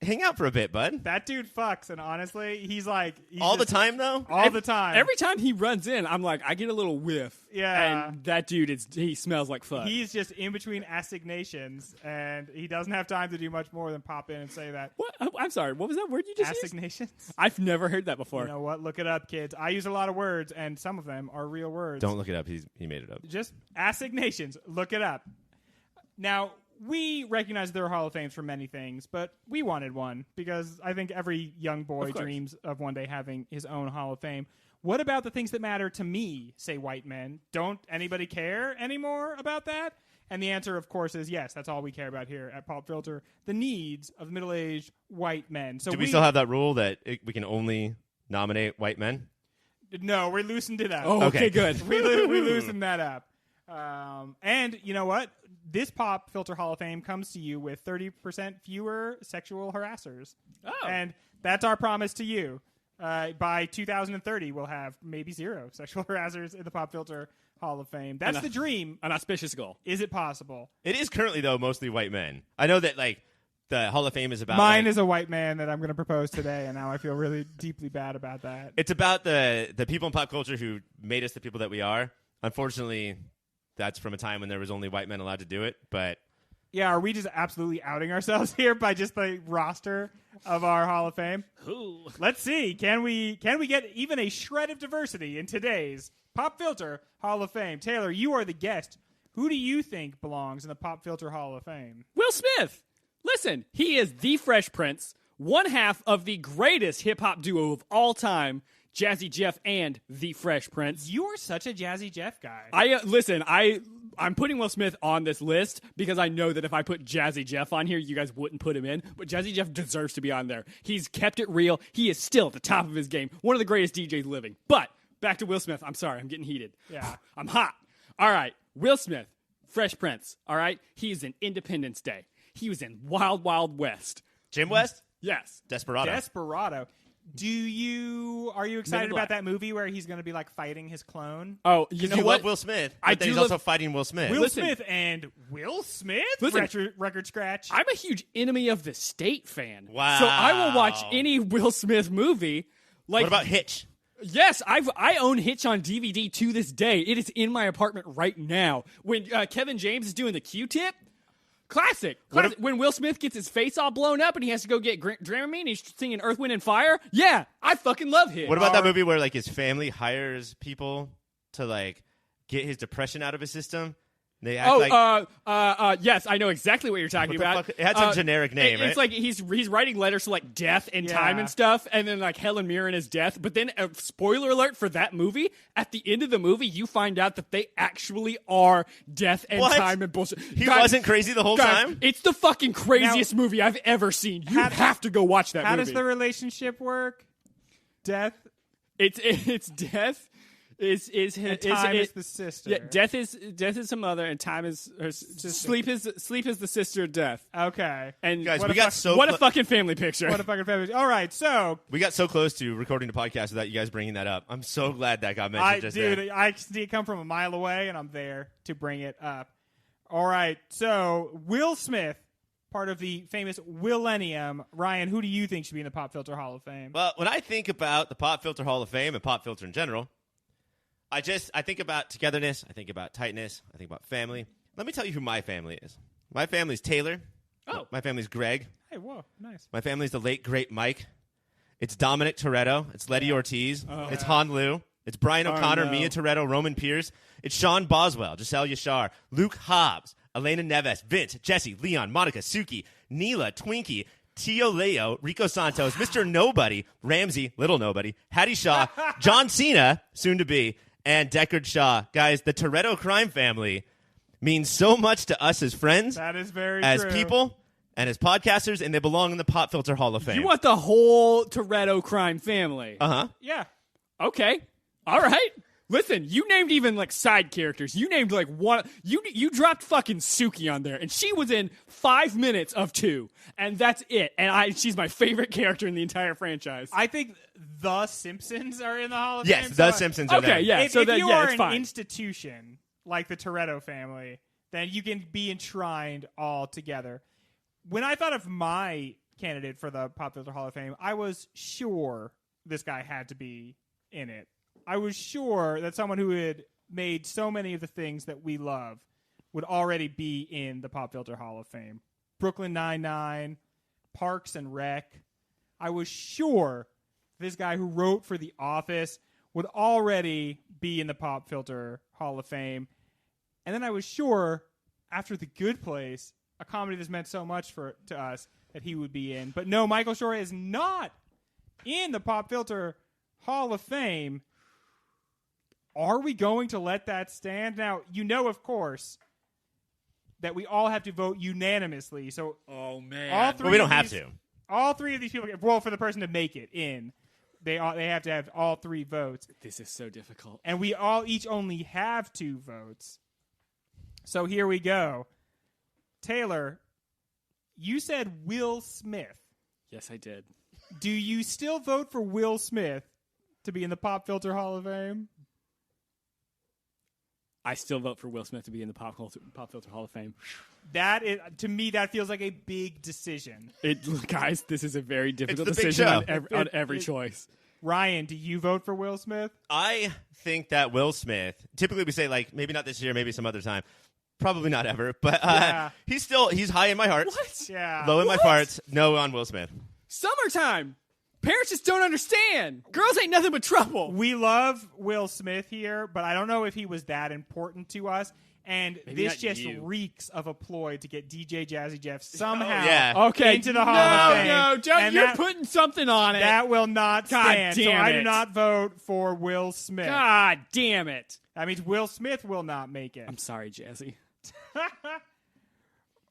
hang out for a bit, bud. That dude fucks, and honestly, he's like All the time, though? all the time. Every time he runs in, I'm like, I get a little whiff. Yeah. And that dude, he smells like fuck. He's just in between assignations, and he doesn't have time to do much more than pop in and say that. What? I'm sorry. What was that word you just used? Assignations? I've never heard that before. You know what? Look it up, kids. I use a lot of words, and some of them are real words. Don't look it up. He made it up. Just assignations. Look it up. Now, we recognize there are Hall of Fames for many things, but we wanted one because I think every young boy Of course. dreams of one day having his own Hall of Fame. What about the things that matter to me, say white men? Don't anybody care anymore about that? And the answer, of course, is yes. That's all we care about here at Pop Filter. The needs of middle-aged white men. So Do we still have that rule that we can only nominate white men? No, we loosened it up. Oh, okay, Okay. good. we loosened that up. And you know what? This Pop Filter Hall of Fame comes to you with 30% fewer sexual harassers. Oh. And that's our promise to you. By 2030, we'll have maybe 0 sexual harassers in the Pop Filter Hall of Fame. That's the dream. An auspicious goal. Is it possible? It is currently, though, mostly white men. I know that, like, the Hall of Fame is about... Mine like, is a white man that I'm going to propose today, and now I feel really deeply bad about that. It's about the people in pop culture who made us the people that we are. Unfortunately, that's from a time when there was only white men allowed to do it, but... Yeah, are we just absolutely outing ourselves here by just the roster of our Hall of Fame? Ooh. Let's see. Can we get even a shred of diversity in today's Pop Filter Hall of Fame? Taylor, you are the guest. Who do you think belongs in the Pop Filter Hall of Fame? Will Smith. Listen, he is the Fresh Prince, one half of the greatest hip-hop duo of all time, Jazzy Jeff and the Fresh Prince. You are such a Jazzy Jeff guy. I'm putting Will Smith on this list because I know that if I put Jazzy Jeff on here, you guys wouldn't put him in. But Jazzy Jeff deserves to be on there. He's kept it real. He is still at the top of his game. One of the greatest DJs living. But back to Will Smith. I'm sorry. I'm getting heated. Yeah. I'm hot. All right. Will Smith, Fresh Prince. All right. He's in Independence Day. He was in Wild Wild West. Jim West? Yes. Desperado. Desperado. Are you excited in Black. about that movie where he's going to be like fighting his clone? Oh, you know you what? love Will Smith, I but then do he's love- also fighting Will Smith. Will Listen. Smith and Will Smith? Listen. Record scratch. I'm a huge Enemy of the State fan. Wow. So I will watch any Will Smith movie. Like, What about Hitch? Yes, I own Hitch on DVD to this day. It is in my apartment right now. When Kevin James is doing the Q-tip, classic. When Will Smith gets his face all blown up and he has to go get Dramamine and he's singing Earth, Wind, and Fire, yeah, I fucking love Hitch. What about that movie where, like, his family hires people to, like, get his depression out of his system? They act like... Yes, I know exactly what you're talking What the about. fuck? It had some generic name, It's right? like he's writing letters to like death and Yeah. time and stuff, and then like Helen Mirren is death. But then, spoiler alert for that movie: at the end of the movie, you find out that they actually are death and What? time and bullshit. He Guys- wasn't crazy the whole guys, time? It's the fucking craziest movie I've ever seen. You How- have to go watch that How movie. does the relationship work? Death It's death. Is and time is the sister. Yeah, death is the mother, and time is her sleep is the sister of death. Okay. And Guys, what we a got fuck- so what a clo- fucking family picture. What a fucking family. All right, so We got so close to recording the podcast without you guys bringing that up. I'm so glad that got mentioned just there. I see it come from a mile away, and I'm there to bring it up. All right, so Will Smith, part of the famous Willennium. Ryan, who do you think should be in the Pop Filter Hall of Fame? Well, when I think about the Pop Filter Hall of Fame and Pop Filter in general, I think about togetherness. I think about tightness. I think about family. Let me tell you who my family is. My family's Taylor. Oh. My family's Greg. Hey, whoa, nice. My family's the late, great Mike. It's Dominic Toretto. It's Letty Ortiz. It's Han Liu. It's Brian O'Connor, no. Mia Toretto, Roman Pierce. It's Sean Boswell, Giselle Yashar, Luke Hobbs, Elena Neves, Vince, Jesse, Leon, Monica, Suki, Neela, Twinkie, Tio Leo, Rico Santos, Mr. Nobody, Ramsey, Little Nobody, Hattie Shaw, John Cena, soon to be, and Deckard Shaw. Guys, the Toretto crime family means so much to us as friends, That is very as true. people, and as podcasters, and they belong in the Pop Filter Hall of Fame. You want the whole Toretto crime family? Uh-huh. Yeah. Okay, all right. Listen, you named even like side characters. You named like one. You dropped fucking Suki on there, and she was in 5 minutes of 2, and that's it. And she's my favorite character in the entire franchise. I think The Simpsons are in the Hall of Yes, Fame. The so Simpsons are Okay, there. yeah. If, so if that you yeah, are it's an fine. institution like the Toretto family, then you can be enshrined all together. When I thought of my candidate for the Pop Filter Hall of Fame, I was sure this guy had to be in it. I was sure that someone who had made so many of the things that we love would already be in the Pop Filter Hall of Fame. Brooklyn Nine-Nine, Parks and Rec. I was sure this guy who wrote for The Office would already be in the Pop Filter Hall of Fame. And then I was sure, after The Good Place, a comedy that's meant so much to us, that he would be in. But no, Michael Schur is not in the Pop Filter Hall of Fame. Are we going to let that stand? Now, you know, of course, that we all have to vote unanimously. So, Oh, man. all three Well, we don't of have these- to. All three of these people, well, for the person to make it in, they have to have all 3 votes. This is so difficult. And we all each only have 2 votes. So here we go. Taylor, you said Will Smith. Yes, I did. Do you still vote for Will Smith to be in the Pop Filter Hall of Fame? I still vote for Will Smith to be in the Pop Filter Hall of Fame. That is, to me, that feels like a big decision. Guys, this is a very difficult the big decision show. on every choice. Ryan, do you vote for Will Smith? I think that Will Smith, typically we say, like, maybe not this year, maybe some other time. Probably not ever. But Yeah. he's high in my heart. Yeah. Low in my farts. No on Will Smith. Summertime. Parents just don't understand. Girls ain't nothing but trouble. We love Will Smith here, but I don't know if he was that important to us. And Maybe this not just you. reeks of a ploy to get DJ Jazzy Jeff somehow yeah. Okay. into the Hall of Fame. No, don't. And You're that, putting something on it. that will not God stand. So damn I do it. not vote for Will Smith. God damn it. That means Will Smith will not make it. I'm sorry, Jazzy.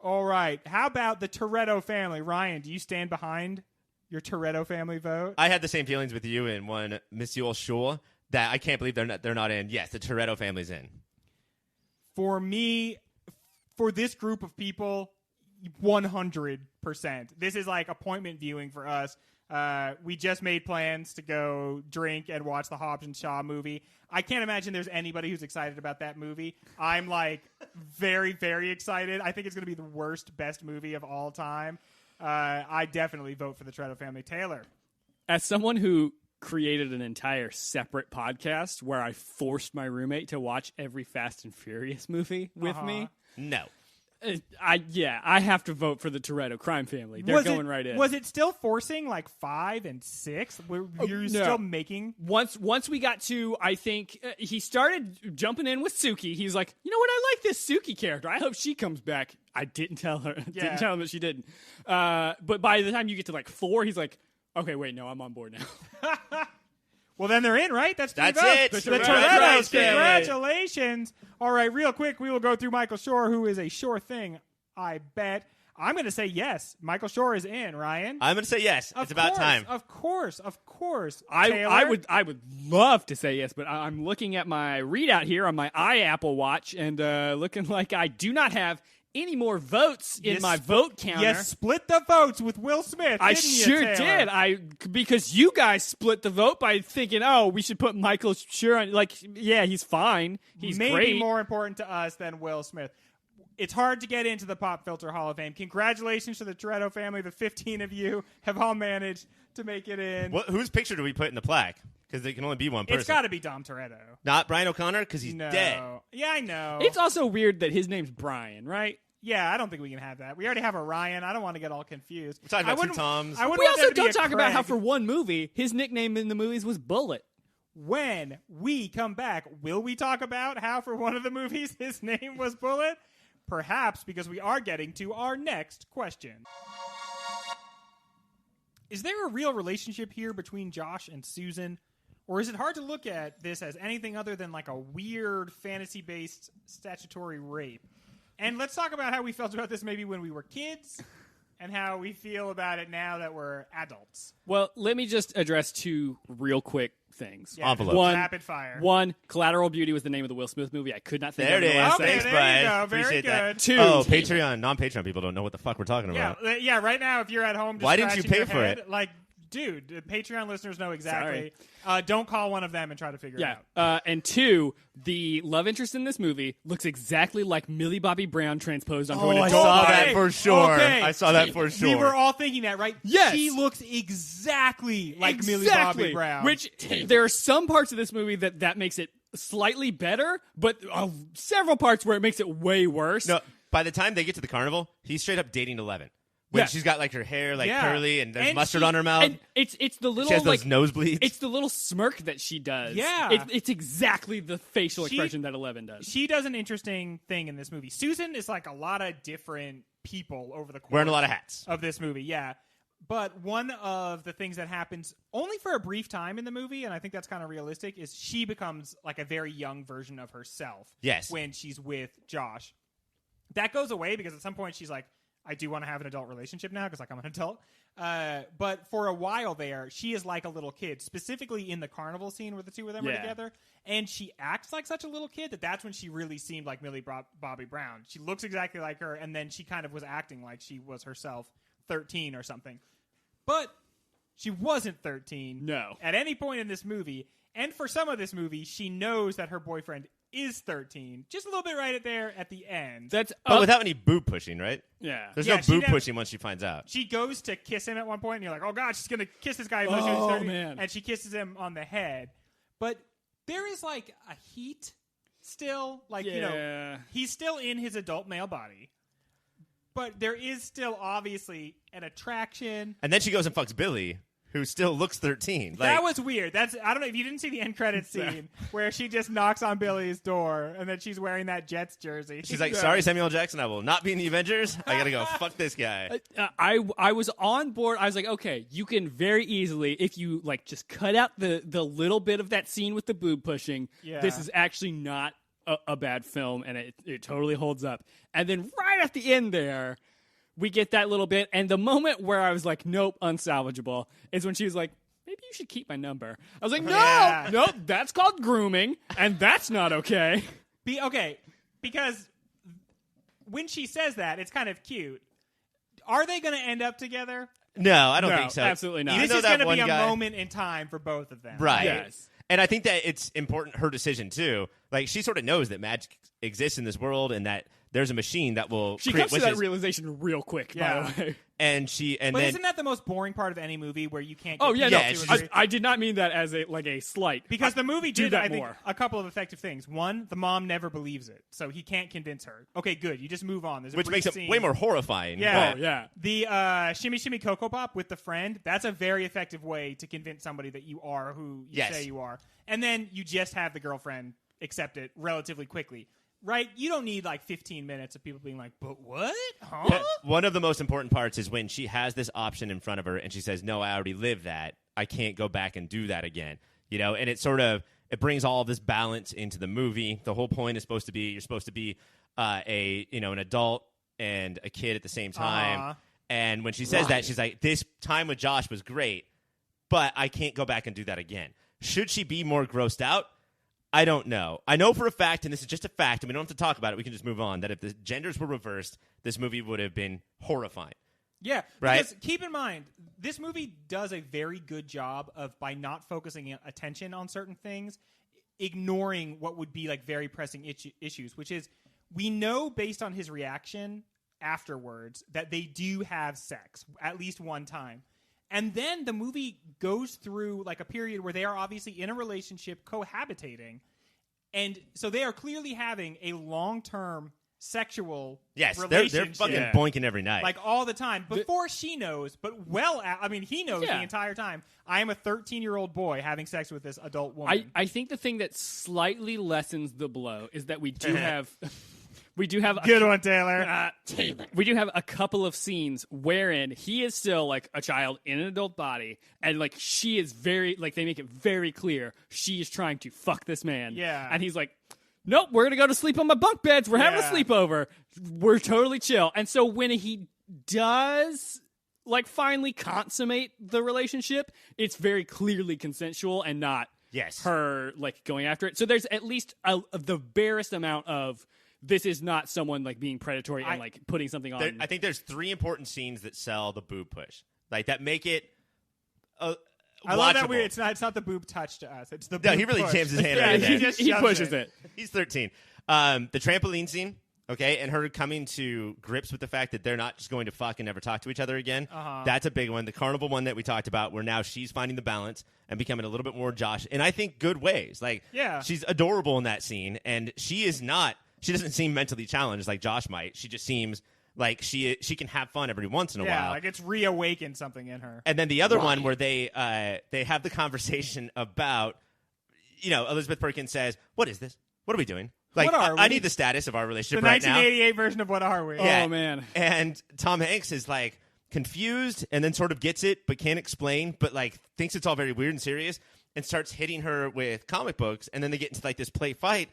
All right. How about the Toretto family? Ryan, do you stand behind your Toretto family vote? I had the same feelings with you in one Monsieur Shaw that I can't believe they're not in. Yes, the Toretto family's in. For me, for this group of people, 100%. This is like appointment viewing for us. We just made plans to go drink and watch the Hobbs and Shaw movie. I can't imagine there's anybody who's excited about that movie. I'm like very, very excited. I think it's going to be the best movie of all time. I definitely vote for the Toretto family. Taylor. As someone who created an entire separate podcast where I forced my roommate to watch every Fast and Furious movie with me, No. I have to vote for the Toretto crime family. They're going right in. Was it still forcing like 5 and 6? Were you no. still making? Once we got to, I think he started jumping in with Suki. He's like, you know what? I like this Suki character. I hope she comes back. I didn't tell her. Yeah. Didn't tell him that she didn't. But by the time you get to like 4, he's like, okay, wait, no, I'm on board now. Well, then they're in, right? That's 3 That's votes. it. The The Torettos, Torettos family. congratulations. All right, real quick, we will go through Michael Schur, who is a sure thing, I bet. I'm going to say yes. Michael Schur is in, Ryan. I'm going to say yes. Of It's about course, time. Of course. I Taylor? would love to say yes, but I'm looking at my readout here on my iApple Watch and looking like I do not have any more votes in my vote counter. You split the votes with Will Smith, I didn't you, sure Taylor? did. Because you guys split the vote by thinking, oh, we should put Michael Schur on. Like, yeah, he's fine. He's Maybe great. more important to us than Will Smith. It's hard to get into the Pop Filter Hall of Fame. Congratulations to the Toretto family. The 15 of you have all managed to make it in. Whose picture do we put in the plaque? Because there can only be one person. It's got to be Dom Toretto. Not Brian O'Connor, because he's No. dead. Yeah, I know. It's also weird that his name's Brian, right? Yeah, I don't think we can have that. We already have a Ryan. I don't want to get all confused. We're talking I about two wouldn't- Toms. I wouldn't We want also there to be don't a talk about how Craig. for one movie, his nickname in the movies was Bullet. When we come back, will we talk about how for one of the movies his name was Bullet? Perhaps, because we are getting to our next question. Is there a real relationship here between Josh and Susan? Or is it hard to look at this as anything other than like a weird fantasy-based statutory rape? And let's talk about how we felt about this maybe when we were kids and how we feel about it now that we're adults. Well, let me just address 2 real quick things. Yeah, Envelope. One, rapid fire. One, Collateral Beauty was the name of the Will Smith movie. I could not think There of it it. the is. last Okay, Thanks, there Brian. you go. Very Appreciate that. good. 2. Oh, Damn it. Patreon, non-Patreon people don't know what the fuck we're talking Yeah, about. yeah. Right now, if you're at home, just Why didn't you scratching pay your for head, it? Like, dude, the Patreon listeners know exactly. Don't call one of them and try to figure it out. And 2, the love interest in this movie looks exactly like Millie Bobby Brown transposed onto an I adult saw body. that for sure. Okay. I saw that for sure. We were all thinking that, right? Yes. She looks exactly like Millie Bobby Brown. Which there are some parts of this movie that makes it slightly better, but several parts where it makes it way worse. No, by the time they get to the carnival, he's straight up dating 11. When Yeah. she's got like her hair like Yeah. curly and there's And mustard she- on her mouth. And it's the little she has those like nosebleeds. it's the little smirk that she does. Yeah. It's exactly the facial She- expression that 11 does. she does an interesting thing in this movie. Susan is like a lot of different people over the course Wearing a lot of hats. of this movie, yeah. But one of the things that happens only for a brief time in the movie, and I think that's kind of realistic, is she becomes like a very young version of herself. Yes. When she's with Josh. That goes away because at some point she's like, I do want to have an adult relationship now because like I'm an adult. But for a while there, she is like a little kid, specifically in the carnival scene where the two of them are Yeah. together. And she acts like such a little kid that's when she really seemed like Millie Bobby Brown. She looks exactly like her, and then she kind of was acting like she was herself 13 or something. But she wasn't 13 No. at any point in this movie. And for some of this movie, she knows that her boyfriend is 13. Just a little bit right there at the end. That's But without any boob pushing, right? yeah. There's Yeah, no she boob never- pushing once she finds out. She goes to kiss him at one point, and you're like, oh, God, she's going to kiss this guy. Even though she was Oh, 13. man. And she kisses him on the head. But there is, like, a heat still. Like, you know, Yeah. he's still in his adult male body. But there is still, obviously, an attraction. And then she goes and fucks Billy, who still looks 13. Like, That was weird. I don't know if you didn't see the end credits scene where she just knocks on Billy's door and then she's wearing that Jets jersey. she's like, sorry, Samuel L. Jackson, I will not be in the Avengers. I gotta go fuck this guy. I was on board. I was like, okay, you can very easily, if you like, just cut out the little bit of that scene with the boob pushing. Yeah. This is actually not a bad film, and it totally holds up. And then right at the end there, we get that little bit, and the moment where I was like, nope, unsalvageable, is when she was like, maybe you should keep my number. I was like, no, Yeah. nope, that's called grooming, and that's not okay. Okay, because when she says that, it's kind of cute. Are they going to end up together? No, I don't No, think so. absolutely not. Even This though is that going to one be a guy- moment in time for both of them. Right. Yes. And I think that it's important, her decision, too. Like, she sort of knows that magic exists in this world and that there's a machine that will She create comes to wishes. that realization real quick, Yeah. by the way. and But then isn't that the most boring part of any movie where you can't Oh, get yeah, people no, Yeah, to it's agree? I did not mean that as a slight. Because the movie do did, that I think, more. a couple of effective things. One, the mom never believes it, so he can't convince her. Okay, good. You just move on. There's a which brief makes it scene. way more horrifying. Yeah. but- Oh, yeah. The Shimmy Shimmy Cocoa Pop with the friend, that's a very effective way to convince somebody that you are who you Yes. say you are. And then you just have the girlfriend accept it relatively quickly. Right? You don't need like 15 minutes of people being like, but what? Huh? But one of the most important parts is when she has this option in front of her and she says, no, I already lived that. I can't go back and do that again. You know, and it sort of, it brings all this balance into the movie. The whole point is supposed to be, you're supposed to be an adult and a kid at the same time. Uh-huh. And when she says that, she's like, this time with Josh was great, but I can't go back and do that again. Should she be more grossed out? I don't know. I know for a fact, and this is just a fact, and we don't have to talk about it, we can just move on, that if the genders were reversed, this movie would have been horrifying. Yeah, Right? because keep in mind, this movie does a very good job of, by not focusing attention on certain things, ignoring what would be like very pressing issues, which is we know based on his reaction afterwards that they do have sex at least one time. And then the movie goes through like a period where they are obviously in a relationship cohabitating. And so they are clearly having a long-term sexual Yes, relationship. they're fucking Yeah. boinking every night. Like all the time before she knows, but he knows Yeah. the entire time. I am a 13-year-old boy having sex with this adult woman. I think the thing that slightly lessens the blow is that we do have Good one, Taylor. we do have a couple of scenes wherein he is still like a child in an adult body, and like she is very like they make it very clear she is trying to fuck this man. Yeah. and he's like, nope, we're gonna go to sleep on my bunk beds. We're having a Yeah. sleepover. We're totally chill. And so when he does like finally consummate the relationship, it's very clearly consensual and not Yes. her like going after it. So there's at least the barest amount of this is not someone like being predatory and like putting something on. I think there's three important scenes that sell the boob push, like that make it I love that watchable. it's not the boob touch to us. It's the No, boob he really push. jams his hand Yeah, right there. he just he shoves pushes it. He's 13. The trampoline scene, okay, and her coming to grips with the fact that they're not just going to fuck and never talk to each other again. That's a big one. The carnival one that we talked about, where now she's finding the balance and becoming a little bit more Josh, and I think good ways. Like, Yeah. she's adorable in that scene, and she doesn't seem mentally challenged like Josh might. She just seems like she can have fun every once in a Yeah, while. like it's reawakened something in her. And then the other one where they have the conversation about, Elizabeth Perkins says, "What is this? What are we doing? Like, What are I we?" need the status of our The relationship right now." 1988 version of What Are We? Yeah. Oh, man. And Tom Hanks is like confused and then sort of gets it, but can't explain, but like thinks it's all very weird and serious, and starts hitting her with comic books. And then they get into like this play fight.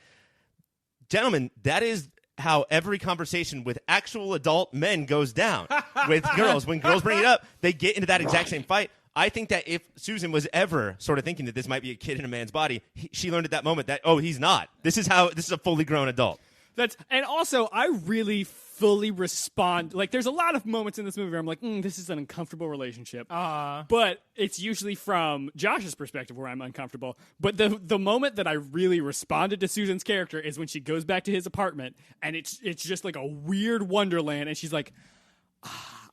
Gentlemen, that is how every conversation with actual adult men goes down with girls. When girls bring it up, they get into that exact same fight. I think that if Susan was ever sort of thinking that this might be a kid in a man's body, she learned at that moment that, oh, he's not. This is a fully grown adult. And also, I really fully respond. Like, there's a lot of moments in this movie where I'm like, this is an uncomfortable relationship. But it's usually from Josh's perspective where I'm uncomfortable. But the moment that I really responded to Susan's character is when she goes back to his apartment, and it's just like a weird wonderland, and she's like,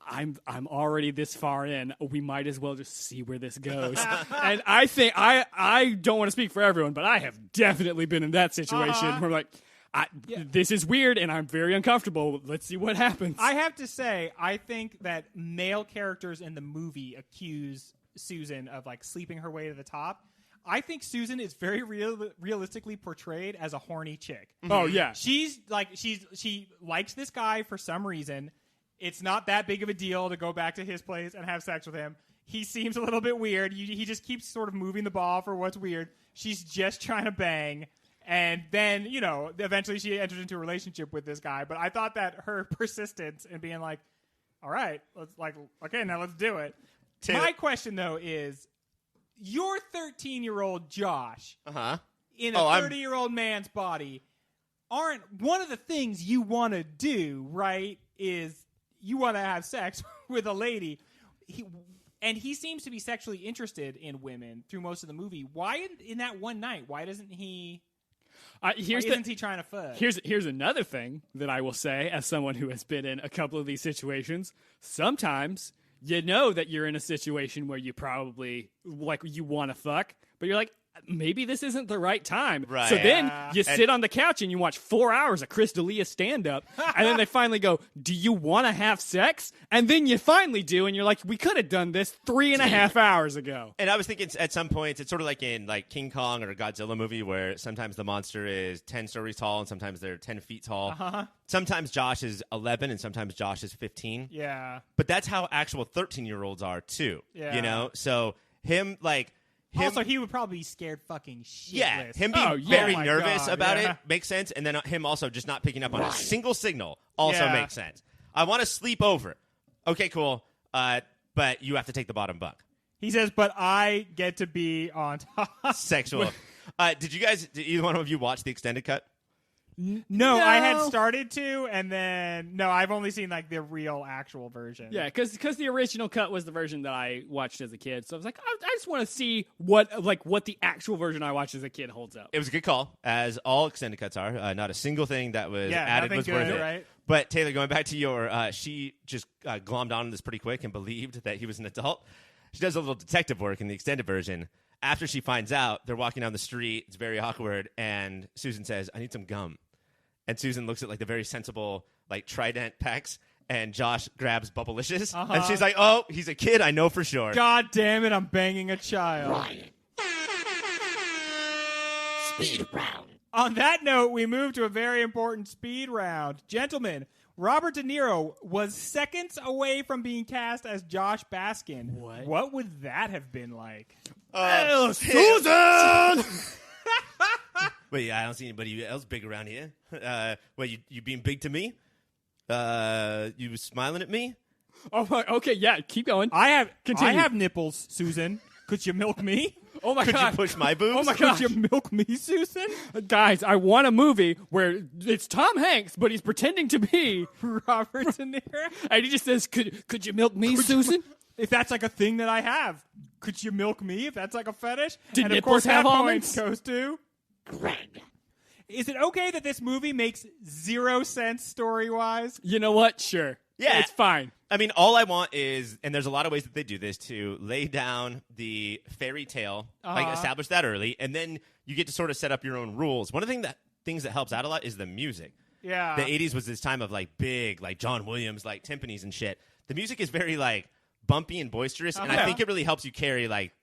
I'm already this far in. We might as well just see where this goes. And I think I don't want to speak for everyone, but I have definitely been in that situation where I'm like, this is weird and I'm very uncomfortable. Let's see what happens. I have to say, I think that male characters in the movie accuse Susan of like sleeping her way to the top. I think Susan is very realistically portrayed as a horny chick. Oh yeah, She likes this guy for some reason. It's not that big of a deal to go back to his place and have sex with him. He seems a little bit weird. He just keeps sort of moving the ball for what's weird. She's just trying to bang. And then, eventually she enters into a relationship with this guy. But I thought that her persistence in being like, all right, now let's do it. My question, though, is your 13-year-old Josh in a 30-year-old man's body aren't one of the things you want to do, right, is you want to have sex with a lady. He seems to be sexually interested in women through most of the movie. Why in that one night? Why doesn't he... isn't he trying to fuck? Here's another thing that I will say as someone who has been in a couple of these situations. Sometimes you know that you're in a situation where you probably you want to fuck, but you're like, maybe this isn't the right time. Right. So then you sit on the couch and you watch 4 hours of Chris D'Elia stand-up, and then they finally go, do you want to have sex? And then you finally do, and you're like, we could have done this 3.5 hours ago. And I was thinking at some points, it's sort of like in like King Kong or a Godzilla movie where sometimes the monster is 10 stories tall and sometimes they're 10 feet tall. Sometimes Josh is 11 and sometimes Josh is 15. Yeah. But that's how actual 13-year-olds are too. Yeah. So him Also, he would probably be scared fucking shitless. Yeah, him being very Oh my nervous God, about yeah. it makes sense, and then him also just not picking up on a single signal also Yeah. makes sense. I want to sleep over. Okay, cool. But you have to take the bottom bunk. He says, but I get to be on top. Sexual. Did either one of you watch the extended cut? No, I had started to, and then I've only seen like the real actual version. Yeah, because the original cut was the version that I watched as a kid. So I was like, I just want to see what the actual version I watched as a kid holds up. It was a good call, as all extended cuts are. Not a single thing that was added nothing was worth good, it. right? But Taylor, going back to your, she just glommed on this pretty quick and believed that he was an adult. She does a little detective work in the extended version. After she finds out, they're walking down the street. It's very awkward, and Susan says, "I need some gum." And Susan looks at like the very sensible like Trident packs, and Josh grabs Bubblicious, and she's like, "Oh, he's a kid. I know for sure." God damn it! I'm banging a child. Speed round. On that note, we move to a very important speed round. Gentlemen, Robert De Niro was seconds away from being cast as Josh Baskin. What would that have been like? Susan! Wait, I don't see anybody else big around here. You being big to me? You was smiling at me? Oh my, okay, yeah, keep going. I Continue. have nipples, Susan. Could you milk me? Oh my Could god. you push my boobs? Oh my god. Could you milk me, Susan? Guys, I want a movie where it's Tom Hanks, but he's pretending to be Robert De Niro? and he just says, could you milk me, Susan? If that's like a thing that I have, could you milk me if that's like a fetish? Did and of nipples course, have that almonds? point goes to Greg. Is it okay that this movie makes 0 sense story-wise? You know what? Sure. Yeah. It's fine. I mean, all I want is, and there's a lot of ways that they do this, to lay down the fairy tale, like establish that early, and then you get to sort of set up your own rules. One of the things that helps out a lot is the music. Yeah. The 80s was this time of like big, like John Williams, like timpanis and shit. The music is very like bumpy and boisterous, and I think it really helps you carry like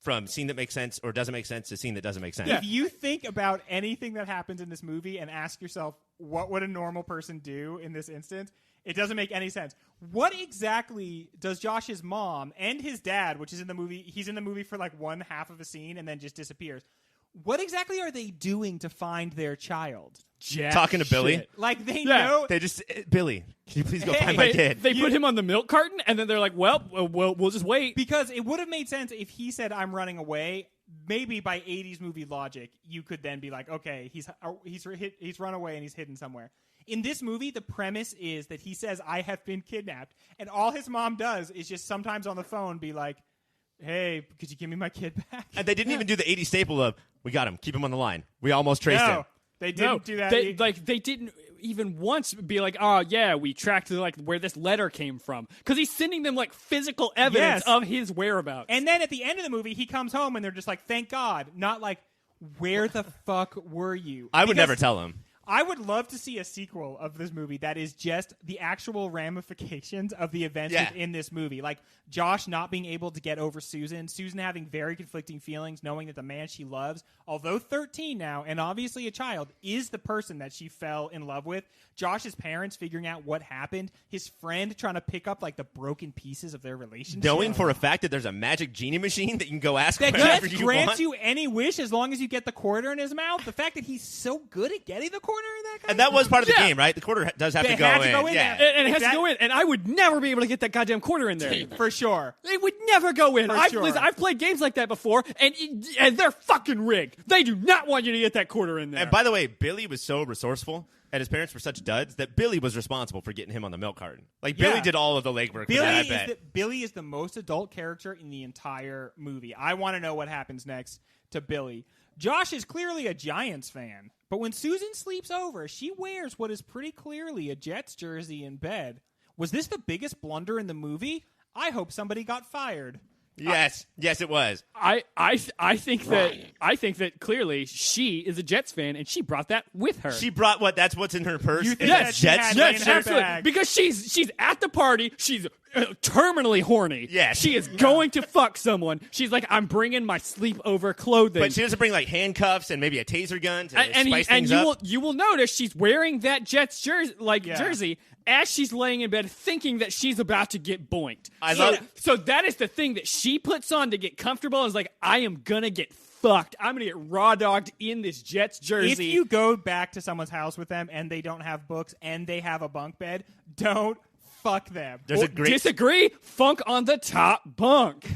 from scene that makes sense or doesn't make sense to scene that doesn't make sense. If you think about anything that happens in this movie and ask yourself, what would a normal person do in this instance? It doesn't make any sense. What exactly does Josh's mom and his dad, which is in the movie, he's in the movie for like one half of a scene and then just disappears. What exactly are they doing to find their child? Jack Talking to Billy? shit. Like they Yeah. know They just, Billy, can you please go Hey, find my kid? They put him on the milk carton, and then they're like, well, we'll just wait. because it would have made sense if he said I'm running away. Maybe by 80s movie logic, you could then be like, okay, he's run away and he's hidden somewhere. In this movie, the premise is that he says, I have been kidnapped. And all his mom does is just sometimes on the phone be like, hey, could you give me my kid back? And they didn't even do the 80s staple of, we got him, keep him on the line. We almost traced him. No, they didn't do that. They didn't even once be like, oh yeah, we tracked like where this letter came from, because he's sending them like physical evidence Yes. of his whereabouts. And then at the end of the movie, he comes home and they're just like, thank God. Not like, where the fuck were you? I would Because never tell him. I would love to see a sequel of this movie that is just the actual ramifications of the events Yeah. within this movie. Like Josh not being able to get over Susan having very conflicting feelings, knowing that the man she loves, although 13 now and obviously a child, is the person that she fell in love with. Josh's parents figuring out what happened, his friend trying to pick up like the broken pieces of their relationship. Knowing for a fact that there's a magic genie machine that you can go ask that whatever just you grants want. you any wish as long as you get the quarter in his mouth. The fact that he's so good at getting the quarter in that guy. And that was part of the Yeah. game, right? The quarter does have They to go had to in. go in Yeah. there. and it has That- to go in, and I would never be able to get that goddamn quarter in there. for sure. They would never go in. For sure. Listen, I've played games like that before, and they're fucking rigged. They do not want you to get that quarter in there. And by the way, Billy was so resourceful, and his parents were such duds that Billy was responsible for getting him on the milk carton. Like Billy Yeah. did all of the legwork. for that, I bet. Billy is the most adult character in the entire movie. I want to know what happens next to Billy. Josh is clearly a Giants fan, but when Susan sleeps over, she wears what is pretty clearly a Jets jersey in bed. Was this the biggest blunder in the movie? I hope somebody got fired. Yes, yes, it was. I think that clearly she is a Jets fan, and she brought that with her. She brought what? That's what's in her purse. You Is think that that she Jets? had Yes, in her absolutely. bag? Because she's at the party. She's terminally horny. Yes. She is going to fuck someone. She's like, I'm bringing my sleepover clothing. But she doesn't bring like handcuffs and maybe a taser gun to and spice things you up. will notice she's wearing that Jets jersey, Yeah. jersey, as she's laying in bed, thinking that she's about to get boinked. I love- So that is the thing that she puts on to get comfortable. Is like, I am gonna get fucked. I'm gonna get raw dogged in this Jets jersey. If you go back to someone's house with them and they don't have books and they have a bunk bed, don't fuck them. There's a Or great disagree, funk on the top bunk.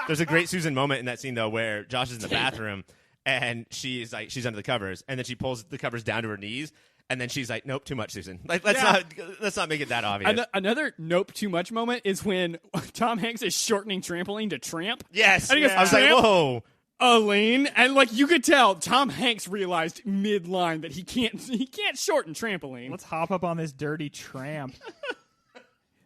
There's a great Susan moment in that scene though, where Josh is in the bathroom and she's under the covers, and then she pulls the covers down to her knees, and then she's like, "Nope, too much, Susan. Like, let's not make it that obvious." Another nope too much moment is when Tom Hanks is shortening trampoline to tramp. Yes, And he goes, I was like, "Tramp?" "Whoa." Aline, and like you could tell, Tom Hanks realized mid-line that he can't shorten trampoline. Let's hop up on this dirty tramp.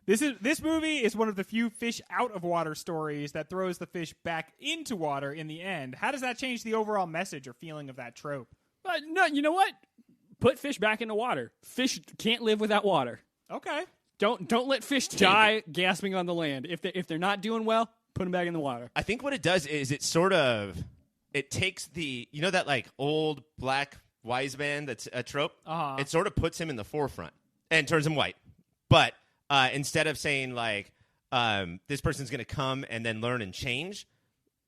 This movie is one of the few fish out of water stories that throws the fish back into water in the end. How does that change the overall message or feeling of that trope? No, you know what? Put fish back into water. Fish can't live without water. Okay. Don't let fish die gasping on the land. If they're not doing well, put them back in the water. I think what it does is it takes that like old black wise man that's a trope. Uh-huh. It sort of puts him in the forefront and turns him white. But instead of saying like this person's going to come and then learn and change,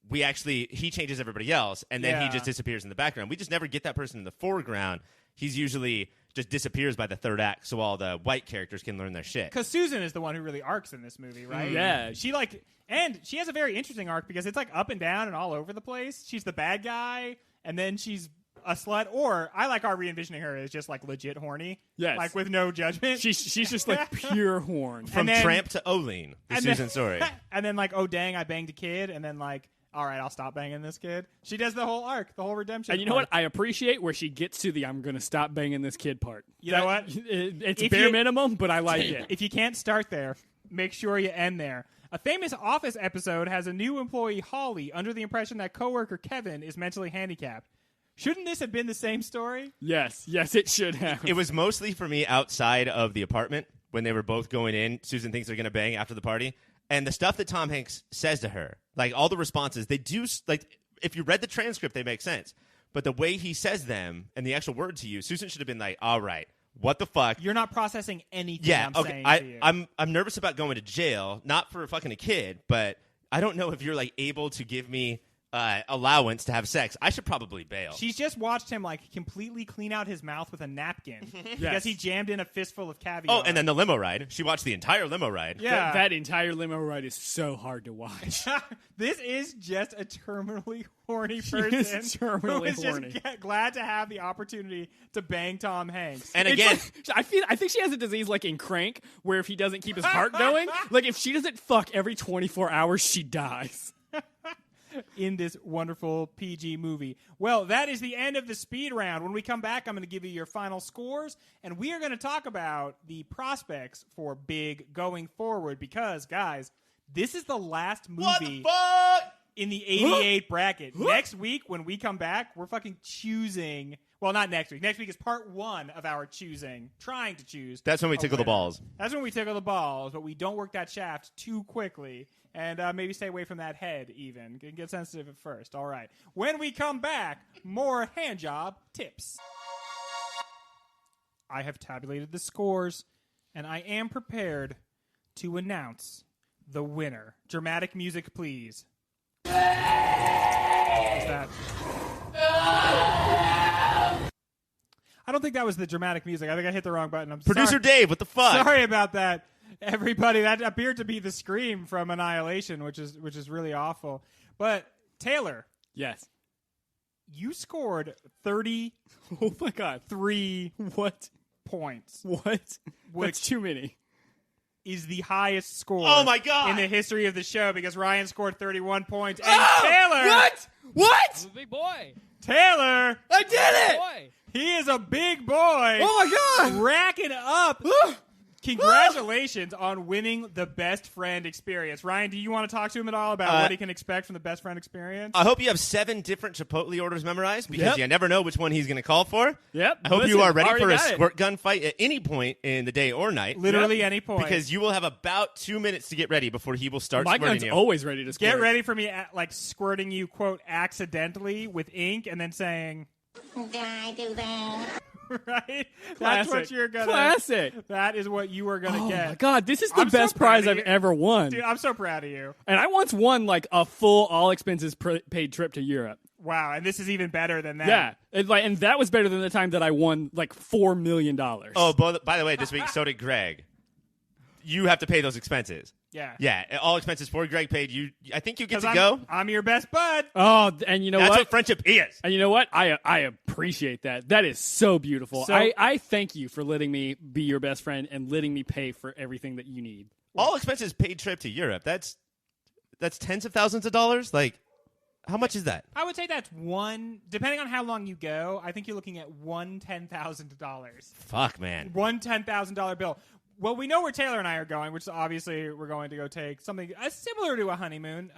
he changes everybody else, and then he Yeah. just disappears in the background. We just never get that person in the foreground. He's usually just disappears by the third act, so all the white characters can learn their shit. Because Susan is the one who really arcs in this movie, right? Yeah. She she has a very interesting arc because it's like up and down and all over the place. She's the bad guy, and then she's a slut, or I like our re-envisioning her as just like legit horny. Yes. Like with no judgment. She's just like pure horn. From then- Tramp to Oline, the and Susan then- story. And then like, oh dang, I banged a kid, and then like, all right, I'll stop banging this kid. She does the whole arc, the whole redemption. And you know what? arc. I appreciate where she gets to the "I'm going to stop banging this kid" part. You know what? It's If bare you- minimum, but I like it. If you can't start there, make sure you end there. A famous Office episode has a new employee, Holly, under the impression that coworker Kevin is mentally handicapped. Shouldn't this have been the same story? Yes, it should have. It was mostly for me outside of the apartment when they were both going in. Susan thinks they're going to bang after the party. And the stuff that Tom Hanks says to her, like all the responses, they do, like, if you read the transcript, they make sense. But the way he says them and the actual words he used, Susan should have been like, all right, what the fuck? You're not processing anything Yeah, I'm okay. saying to you. I'm nervous about going to jail, not for fucking a kid, but I don't know if you're like able to give me allowance to have sex. I should probably bail. She's just watched him like completely clean out his mouth with a napkin because Yes. he jammed in a fistful of caviar. Oh, and then the limo ride. She watched the entire limo ride. yeah, That entire limo ride is so hard to watch. this is just a terminally horny is person terminally who is horny. just glad to have the opportunity to bang Tom Hanks. And It's again, like- I think she has a disease like in Crank, where if he doesn't keep his heart going, like if she doesn't fuck every 24 hours, she dies. In this wonderful PG movie. Well, that is the end of the speed round. When we come back, I'm going to give you your final scores, and we are going to talk about the prospects for Big going forward because, guys, this is the last movie what the fuck? in the 88 bracket. Next week, when we come back, we're fucking choosing. Well, not next week. Next week is part one of our choosing, trying to choose. That's when we a tickle the winner. balls. That's when we tickle the balls, but we don't work that shaft too quickly. And maybe stay away from that head, even. Get sensitive at first. All right. When we come back, more hand job tips. I have tabulated the scores, and I am prepared to announce the winner. Dramatic music, please. What's that? I don't think that was the dramatic music. I think I hit the wrong button. I'm Producer sorry. Dave, what the fuck? Sorry about that, everybody. That appeared to be the scream from Annihilation, which is really awful. But Taylor, Yes. you scored 33 Oh my god. What? points. What? Which- That's too many. Is the highest score Oh my God. in the history of the show because Ryan scored 31 points. And Taylor, What? What? I'm a big boy. Taylor, I did it! Boy. he is a big boy. Oh my god! Racking up. Congratulations on winning the best friend experience. Ryan, do you want to talk to him at all about what he can expect from the best friend experience? I hope you have 7 different Chipotle orders memorized because Yep. you never know which one he's going to call for. Yep. I hope Listen, you are ready already for a got it. squirt gun fight at any point in the day or night. Literally Yep. any point. Because you will have about 2 minutes to get ready before he will start My squirting gun's you. always ready to squirt. Get ready for me, like squirting you, quote, accidentally with ink, and then saying, Did I do that? right? That's Classic. what you're gonna. Classic. That is what you are gonna Oh get. my god, this is the I'm so best proud prize of I've you. ever won. Dude, I'm so proud of you. And I once won like a full all expenses paid trip to Europe. Wow, and this is even better than that. Yeah, and that was better than the time that I won like $4 million. Oh, by the way, this week, so did Greg. You have to pay those expenses. Yeah. Yeah, all expenses for Greg paid. I think you get 'Cause to I'm, go. I'm your best bud. Oh, and you know That's what? what friendship is. And you know what? I appreciate that. That is so beautiful. So- I thank you for letting me be your best friend and letting me pay for everything that you need. All expenses paid trip to Europe. That's tens of thousands of dollars. Like, how much is that? I would say that's one, depending on how long you go, I think you're looking at one $10,000. Fuck, man. One $10,000 bill. Well, we know where Taylor and I are going, which is obviously we're going to go take something similar to a honeymoon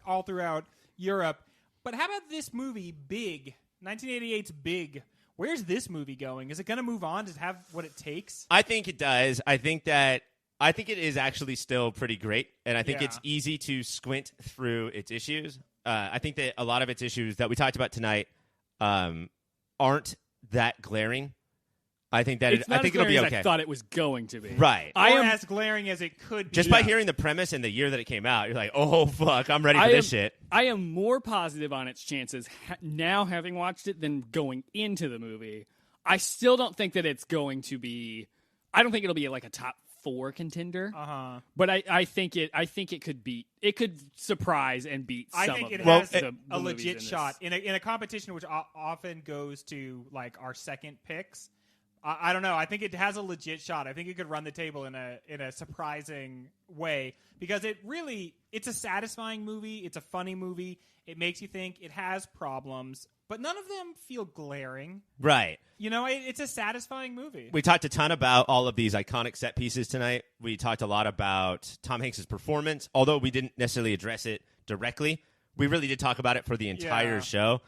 all throughout Europe. But how about this movie, Big? 1988's Big. Where's this movie going? Is it going to move on? Does it have what it takes? I think it does. I think it is actually still pretty great, and I think Yeah. it's easy to squint through its issues. I think that a lot of its issues that we talked about tonight aren't that glaring. I think that It's not I think as it'll be glaring as okay. I thought it was going to be. Right. I or am as glaring as it could be. Just by hearing the premise and the year that it came out, you're like, oh, fuck, I'm ready for this shit. I am more positive on its chances now having watched it than going into the movie. I still don't think that it's going to be. I don't think it'll be like a top 4 contender. But I think it could surprise and beat some I think of it the, has the a movies legit in shot this. in a competition which often goes to like our second picks. I don't know. I think it has a legit shot. I think it could run the table in a surprising way because it's a satisfying movie. It's a funny movie. It makes you think. It has problems, but none of them feel glaring. Right. You know, it's a satisfying movie. We talked a ton about all of these iconic set pieces tonight. We talked a lot about Tom Hanks' performance, although we didn't necessarily address it directly. We really did talk about it for the entire show.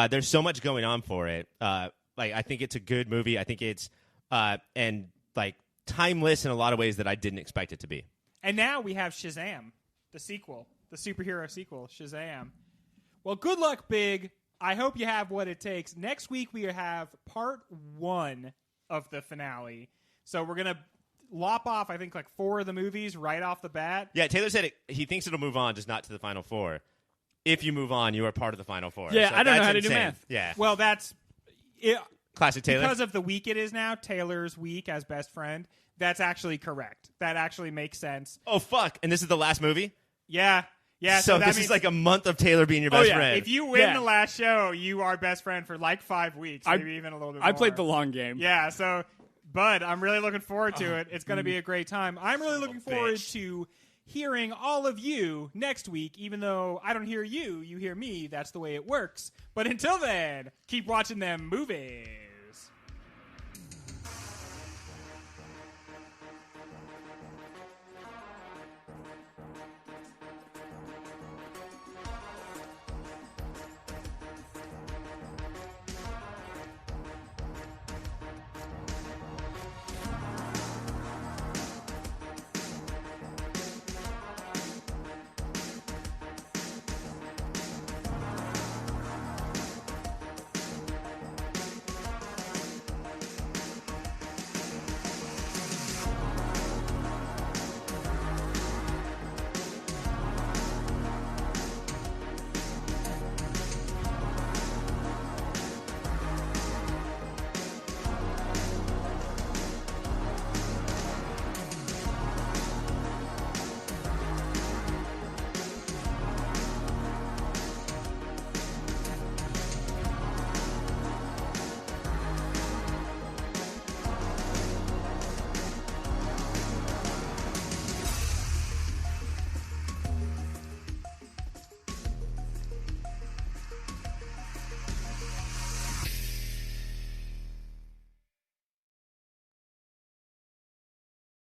There's so much going on for it. I think it's a good movie. I think it's and like timeless in a lot of ways that I didn't expect it to be. And now we have Shazam, the sequel, the superhero sequel, Shazam. Well, good luck, Big. I hope you have what it takes. Next week we have part 1 of the finale. So we're going to lop off, I think, like 4 of the movies right off the bat. Yeah, Taylor said he thinks it'll move on, just not to the Final Four. If you move on, you are part of the Final Four. Yeah, So I don't know that's how to do insane. math. Yeah. Well, that's it. Classic Taylor. Because of the week it is now, Taylor's week as best friend, that's actually correct. That actually makes sense. Oh, fuck. And this is the last movie? Yeah. Yeah. So that this means is like a month of Taylor being your best friend. if you win Yeah. the last show, you are best friend for like 5 weeks, maybe even a little bit more. I played the long game. Yeah, so, Bud, I'm really looking forward to it. It's going to be a great time. I'm really looking forward bitch. to hearing all of you next week, even though I don't hear you, you hear me. That's the way it works. But until then, keep watching them movies.